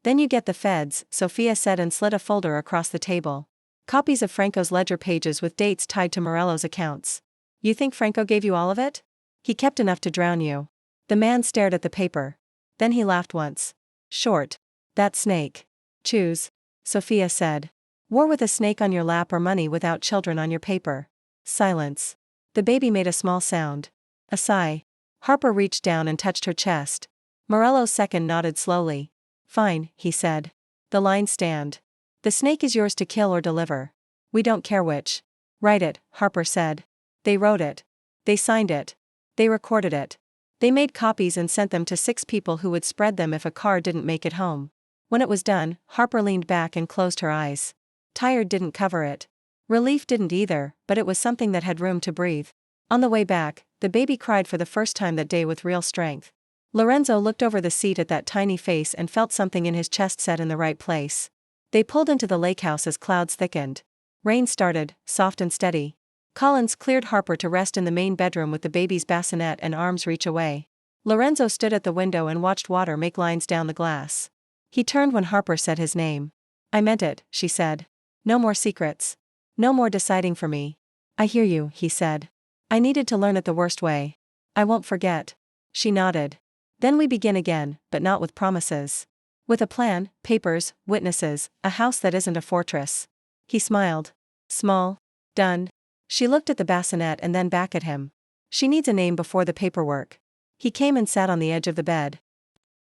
"Then you get the feds," Sophia said and slid a folder across the table. Copies of Franco's ledger pages with dates tied to Morello's accounts. "You think Franco gave you all of it?" "He kept enough to drown you." The man stared at the paper. Then he laughed once. "Short. That snake. Choose." Sophia said. "War with a snake on your lap or money without children on your paper." Silence. The baby made a small sound. A sigh. Harper reached down and touched her chest. Morello's second nodded slowly. "Fine," he said. "The lines stand." The snake is yours to kill or deliver. We don't care which. Write it, Harper said. They wrote it. They signed it. They recorded it. They made copies and sent them to 6 people who would spread them if a car didn't make it home. When it was done, Harper leaned back and closed her eyes. Tired didn't cover it. Relief didn't either, but it was something that had room to breathe. On the way back, the baby cried for the first time that day with real strength. Lorenzo looked over the seat at that tiny face and felt something in his chest set in the right place. They pulled into the lakehouse as clouds thickened. Rain started, soft and steady. Collins cleared Harper to rest in the main bedroom with the baby's bassinet and arms reach away. Lorenzo stood at the window and watched water make lines down the glass. He turned when Harper said his name. I meant it, she said. No more secrets. No more deciding for me. I hear you, he said. I needed to learn it the worst way. I won't forget. She nodded. Then we begin again, but not with promises. With a plan, papers, witnesses, a house that isn't a fortress. He smiled. Small. Done. She looked at the bassinet and then back at him. She needs a name before the paperwork. He came and sat on the edge of the bed.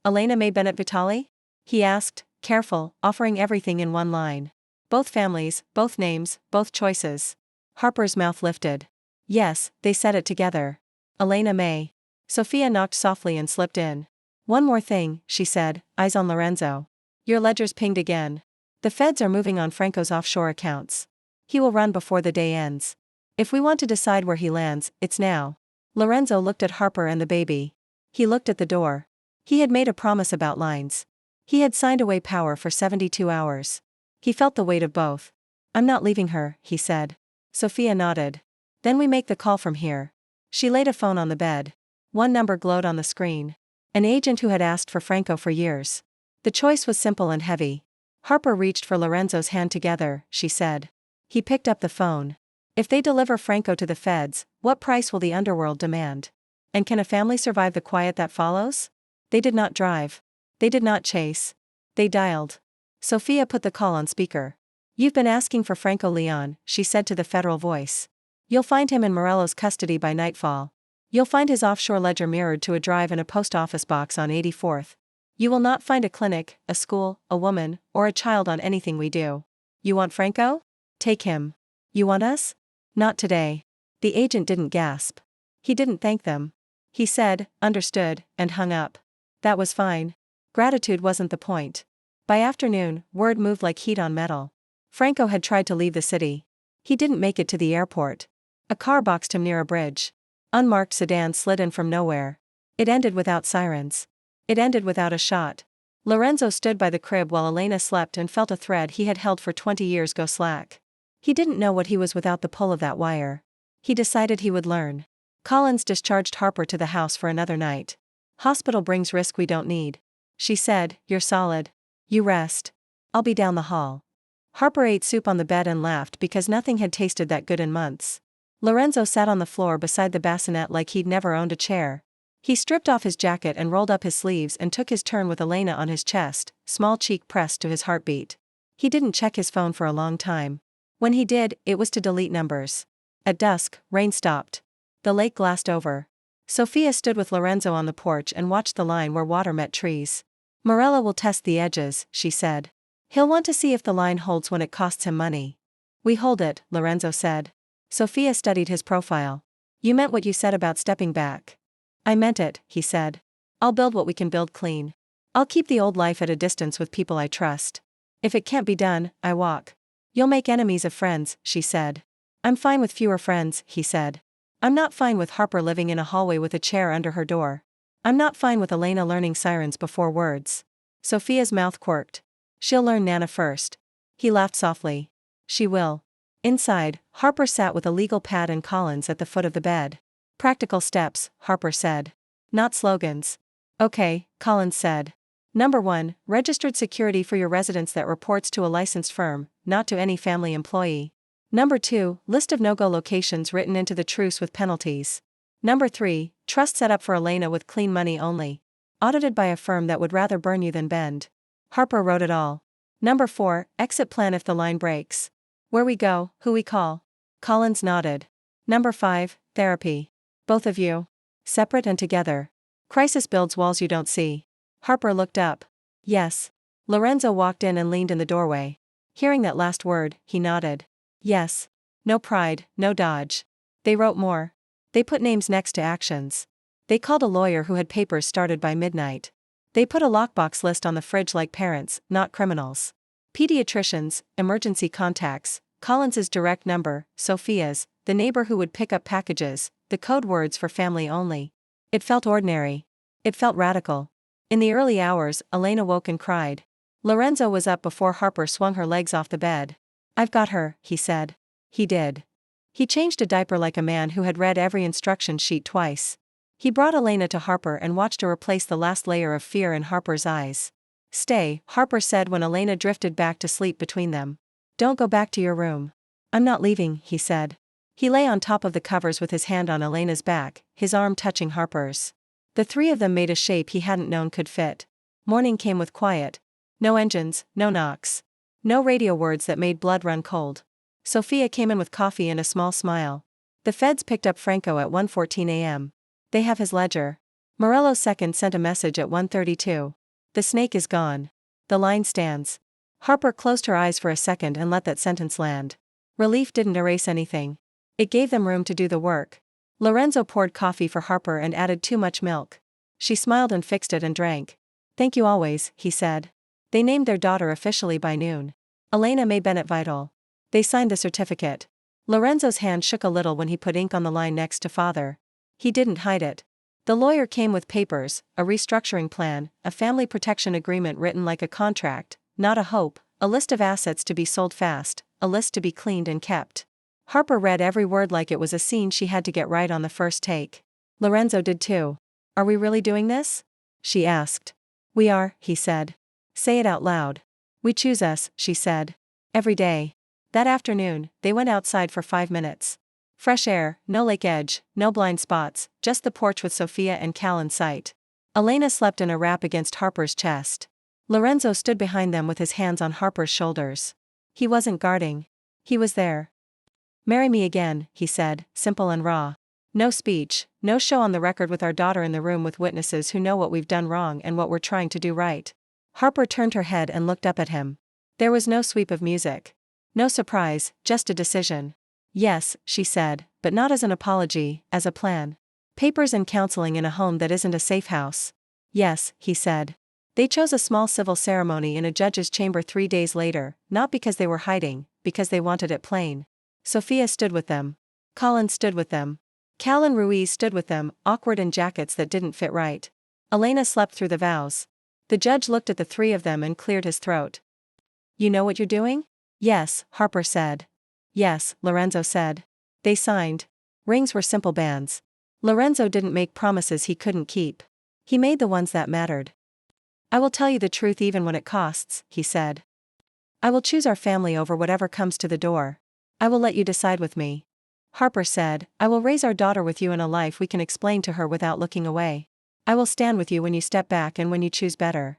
Elena May Bennett Vitali? He asked, careful, offering everything in one line. Both families, both names, both choices. Harper's mouth lifted. Yes, they said it together. Elena May. Sophia knocked softly and slipped in. One more thing, she said, eyes on Lorenzo. Your ledger's pinged again. The feds are moving on Franco's offshore accounts. He will run before the day ends. If we want to decide where he lands, it's now. Lorenzo looked at Harper and the baby. He looked at the door. He had made a promise about lines. He had signed away power for 72 hours. He felt the weight of both. I'm not leaving her, he said. Sophia nodded. Then we make the call from here. She laid a phone on the bed. One number glowed on the screen. An agent who had asked for Franco for years. The choice was simple and heavy. Harper reached for Lorenzo's hand together, she said. He picked up the phone. If they deliver Franco to the feds, what price will the underworld demand? And can a family survive the quiet that follows? They did not drive. They did not chase. They dialed. Sophia put the call on speaker. You've been asking for Franco Leon, she said to the federal voice. You'll find him in Morello's custody by nightfall. You'll find his offshore ledger mirrored to a drive in a post office box on 84th. You will not find a clinic, a school, a woman, or a child on anything we do. You want Franco? Take him. You want us? Not today. The agent didn't gasp. He didn't thank them. He said, understood, and hung up. That was fine. Gratitude wasn't the point. By afternoon, word moved like heat on metal. Franco had tried to leave the city. He didn't make it to the airport. A car boxed him near a bridge. Unmarked sedan slid in from nowhere. It ended without sirens. It ended without a shot. Lorenzo stood by the crib while Elena slept and felt a thread he had held for 20 years go slack. He didn't know what he was without the pull of that wire. He decided he would learn. Collins discharged Harper to the house for another night. Hospital brings risk we don't need. She said, you're solid. You rest. I'll be down the hall. Harper ate soup on the bed and laughed because nothing had tasted that good in months. Lorenzo sat on the floor beside the bassinet like he'd never owned a chair. He stripped off his jacket and rolled up his sleeves and took his turn with Elena on his chest, small cheek pressed to his heartbeat. He didn't check his phone for a long time. When he did, it was to delete numbers. At dusk, rain stopped. The lake glassed over. Sophia stood with Lorenzo on the porch and watched the line where water met trees. Morello will test the edges, she said. He'll want to see if the line holds when it costs him money. We hold it, Lorenzo said. Sophia studied his profile. You meant what you said about stepping back. I meant it, he said. I'll build what we can build clean. I'll keep the old life at a distance with people I trust. If it can't be done, I walk. You'll make enemies of friends, she said. I'm fine with fewer friends, he said. I'm not fine with Harper living in a hallway with a chair under her door. I'm not fine with Elena learning sirens before words. Sophia's mouth quirked. She'll learn Nana first. He laughed softly. She will. Inside, Harper sat with a legal pad and Collins at the foot of the bed. Practical steps, Harper said. Not slogans. Okay, Collins said. Number 1, registered security for your residence that reports to a licensed firm, not to any family employee. Number 2, list of no-go locations written into the truce with penalties. Number 3, trust set up for Elena with clean money only. Audited by a firm that would rather burn you than bend. Harper wrote it all. Number 4, exit plan if the line breaks. Where we go, who we call. Collins nodded. Number 5, therapy. Both of you. Separate and together. Crisis builds walls you don't see. Harper looked up. Yes. Lorenzo walked in and leaned in the doorway. Hearing that last word, he nodded. Yes. No pride, no dodge. They wrote more. They put names next to actions. They called a lawyer who had papers started by midnight. They put a lockbox list on the fridge like parents, not criminals. Pediatricians, emergency contacts, Collins's direct number, Sophia's, the neighbor who would pick up packages, the code words for family only. It felt ordinary. It felt radical. In the early hours, Elena woke and cried. Lorenzo was up before Harper swung her legs off the bed. I've got her, he said. He did. He changed a diaper like a man who had read every instruction sheet twice. He brought Elena to Harper and watched her replace the last layer of fear in Harper's eyes. Stay, Harper said when Elena drifted back to sleep between them. Don't go back to your room. I'm not leaving, he said. He lay on top of the covers with his hand on Elena's back, his arm touching Harper's. The three of them made a shape he hadn't known could fit. Morning came with quiet. No engines, no knocks. No radio words that made blood run cold. Sophia came in with coffee and a small smile. The feds picked up Franco at 1:14 a.m. They have his ledger. Morello's second sent a message at 1:32. The snake is gone. The line stands. Harper closed her eyes for a second and let that sentence land. Relief didn't erase anything. It gave them room to do the work. Lorenzo poured coffee for Harper and added too much milk. She smiled and fixed it and drank. Thank you always, he said. They named their daughter officially by noon. Elena May Bennett Vital. They signed the certificate. Lorenzo's hand shook a little when he put ink on the line next to father. He didn't hide it. The lawyer came with papers, a restructuring plan, a family protection agreement written like a contract, not a hope, a list of assets to be sold fast, a list to be cleaned and kept. Harper read every word like it was a scene she had to get right on the first take. Lorenzo did too. Are we really doing this? She asked. We are, he said. Say it out loud. We choose us, she said. Every day. That afternoon, they went outside for 5 minutes. Fresh air, no lake edge, no blind spots, just the porch with Sophia and Cal in sight. Elena slept in a wrap against Harper's chest. Lorenzo stood behind them with his hands on Harper's shoulders. He wasn't guarding. He was there. Marry me again, he said, simple and raw. No speech, no show on the record with our daughter in the room with witnesses who know what we've done wrong and what we're trying to do right. Harper turned her head and looked up at him. There was no sweep of music. No surprise, just a decision. Yes, she said, but not as an apology, as a plan. Papers and counseling in a home that isn't a safe house. Yes, he said. They chose a small civil ceremony in a judge's chamber 3 days later, not because they were hiding, because they wanted it plain. Sophia stood with them. Colin stood with them. Cal and Ruiz stood with them, awkward in jackets that didn't fit right. Elena slept through the vows. The judge looked at the three of them and cleared his throat. You know what you're doing? Yes, Harper said. Yes, Lorenzo said. They signed. Rings were simple bands. Lorenzo didn't make promises he couldn't keep. He made the ones that mattered. I will tell you the truth even when it costs, he said. I will choose our family over whatever comes to the door. I will let you decide with me. Harper said, I will raise our daughter with you in a life we can explain to her without looking away. I will stand with you when you step back and when you choose better.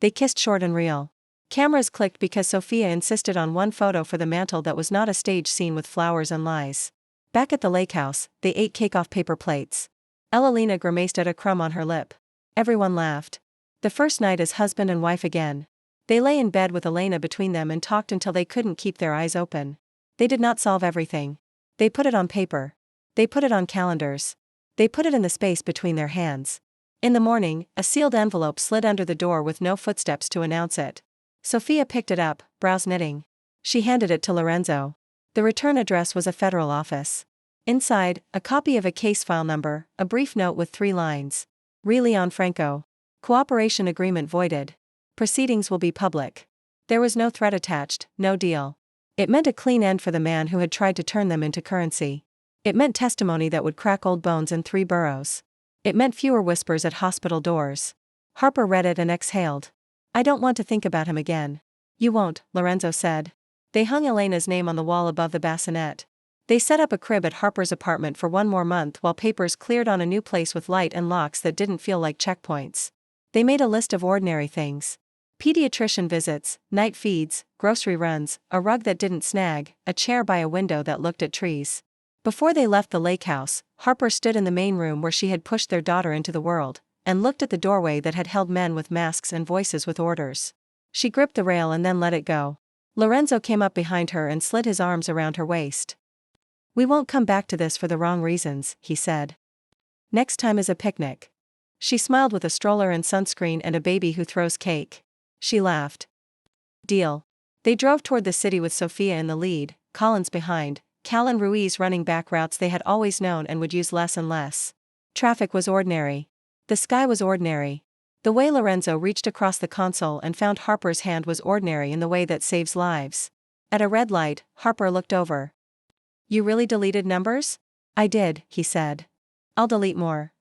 They kissed short and real. Cameras clicked because Sophia insisted on one photo for the mantle that was not a stage scene with flowers and lies. Back at the lakehouse, they ate cake off paper plates. Elena grimaced at a crumb on her lip. Everyone laughed. The first night as husband and wife again. They lay in bed with Elena between them and talked until they couldn't keep their eyes open. They did not solve everything. They put it on paper. They put it on calendars. They put it in the space between their hands. In the morning, a sealed envelope slid under the door with no footsteps to announce it. Sophia picked it up, brows knitting. She handed it to Lorenzo. The return address was a federal office. Inside, a copy of a case file number, a brief note with 3 lines. Re Leon Franco. Cooperation agreement voided. Proceedings will be public. There was no threat attached, no deal. It meant a clean end for the man who had tried to turn them into currency. It meant testimony that would crack old bones in 3 boroughs. It meant fewer whispers at hospital doors. Harper read it and exhaled. I don't want to think about him again. You won't, Lorenzo said. They hung Elena's name on the wall above the bassinet. They set up a crib at Harper's apartment for 1 more month while papers cleared on a new place with light and locks that didn't feel like checkpoints. They made a list of ordinary things. Pediatrician visits, night feeds, grocery runs, a rug that didn't snag, a chair by a window that looked at trees. Before they left the lakehouse, Harper stood in the main room where she had pushed their daughter into the world, and looked at the doorway that had held men with masks and voices with orders. She gripped the rail and then let it go. Lorenzo came up behind her and slid his arms around her waist. "We won't come back to this for the wrong reasons," he said. "Next time is a picnic." She smiled with a stroller and sunscreen and a baby who throws cake. She laughed. "Deal." They drove toward the city with Sophia in the lead, Collins behind, Cal and Ruiz running back routes they had always known and would use less and less. Traffic was ordinary. The sky was ordinary. The way Lorenzo reached across the console and found Harper's hand was ordinary in the way that saves lives. At a red light, Harper looked over. "You really deleted numbers?" "I did," he said. "I'll delete more."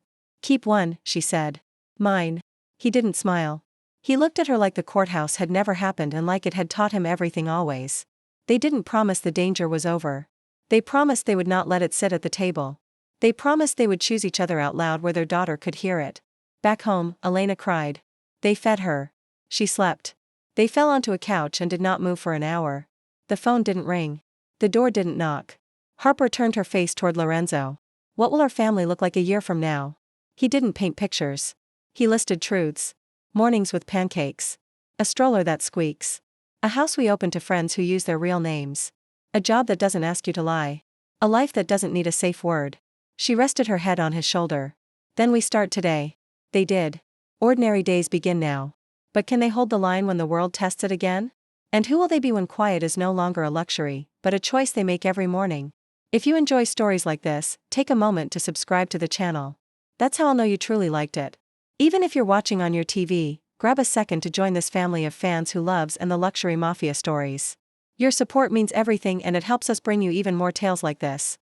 "Keep one," she said. "Mine." He didn't smile. He looked at her like the courthouse had never happened and like it had taught him everything always. They didn't promise the danger was over. They promised they would not let it sit at the table. They promised they would choose each other out loud where their daughter could hear it. Back home, Elena cried. They fed her. She slept. They fell onto a couch and did not move for an hour. The phone didn't ring. The door didn't knock. Harper turned her face toward Lorenzo. "What will our family look like a year from now?" He didn't paint pictures. He listed truths. Mornings with pancakes. A stroller that squeaks. A house we open to friends who use their real names. A job that doesn't ask you to lie. A life that doesn't need a safe word. She rested her head on his shoulder. "Then we start today." They did. Ordinary days begin now. But can they hold the line when the world tests it again? And who will they be when quiet is no longer a luxury, but a choice they make every morning? If you enjoy stories like this, take a moment to subscribe to the channel. That's how I'll know you truly liked it. Even if you're watching on your TV, grab a second to join this family of fans who loves and the luxury mafia stories. Your support means everything and it helps us bring you even more tales like this.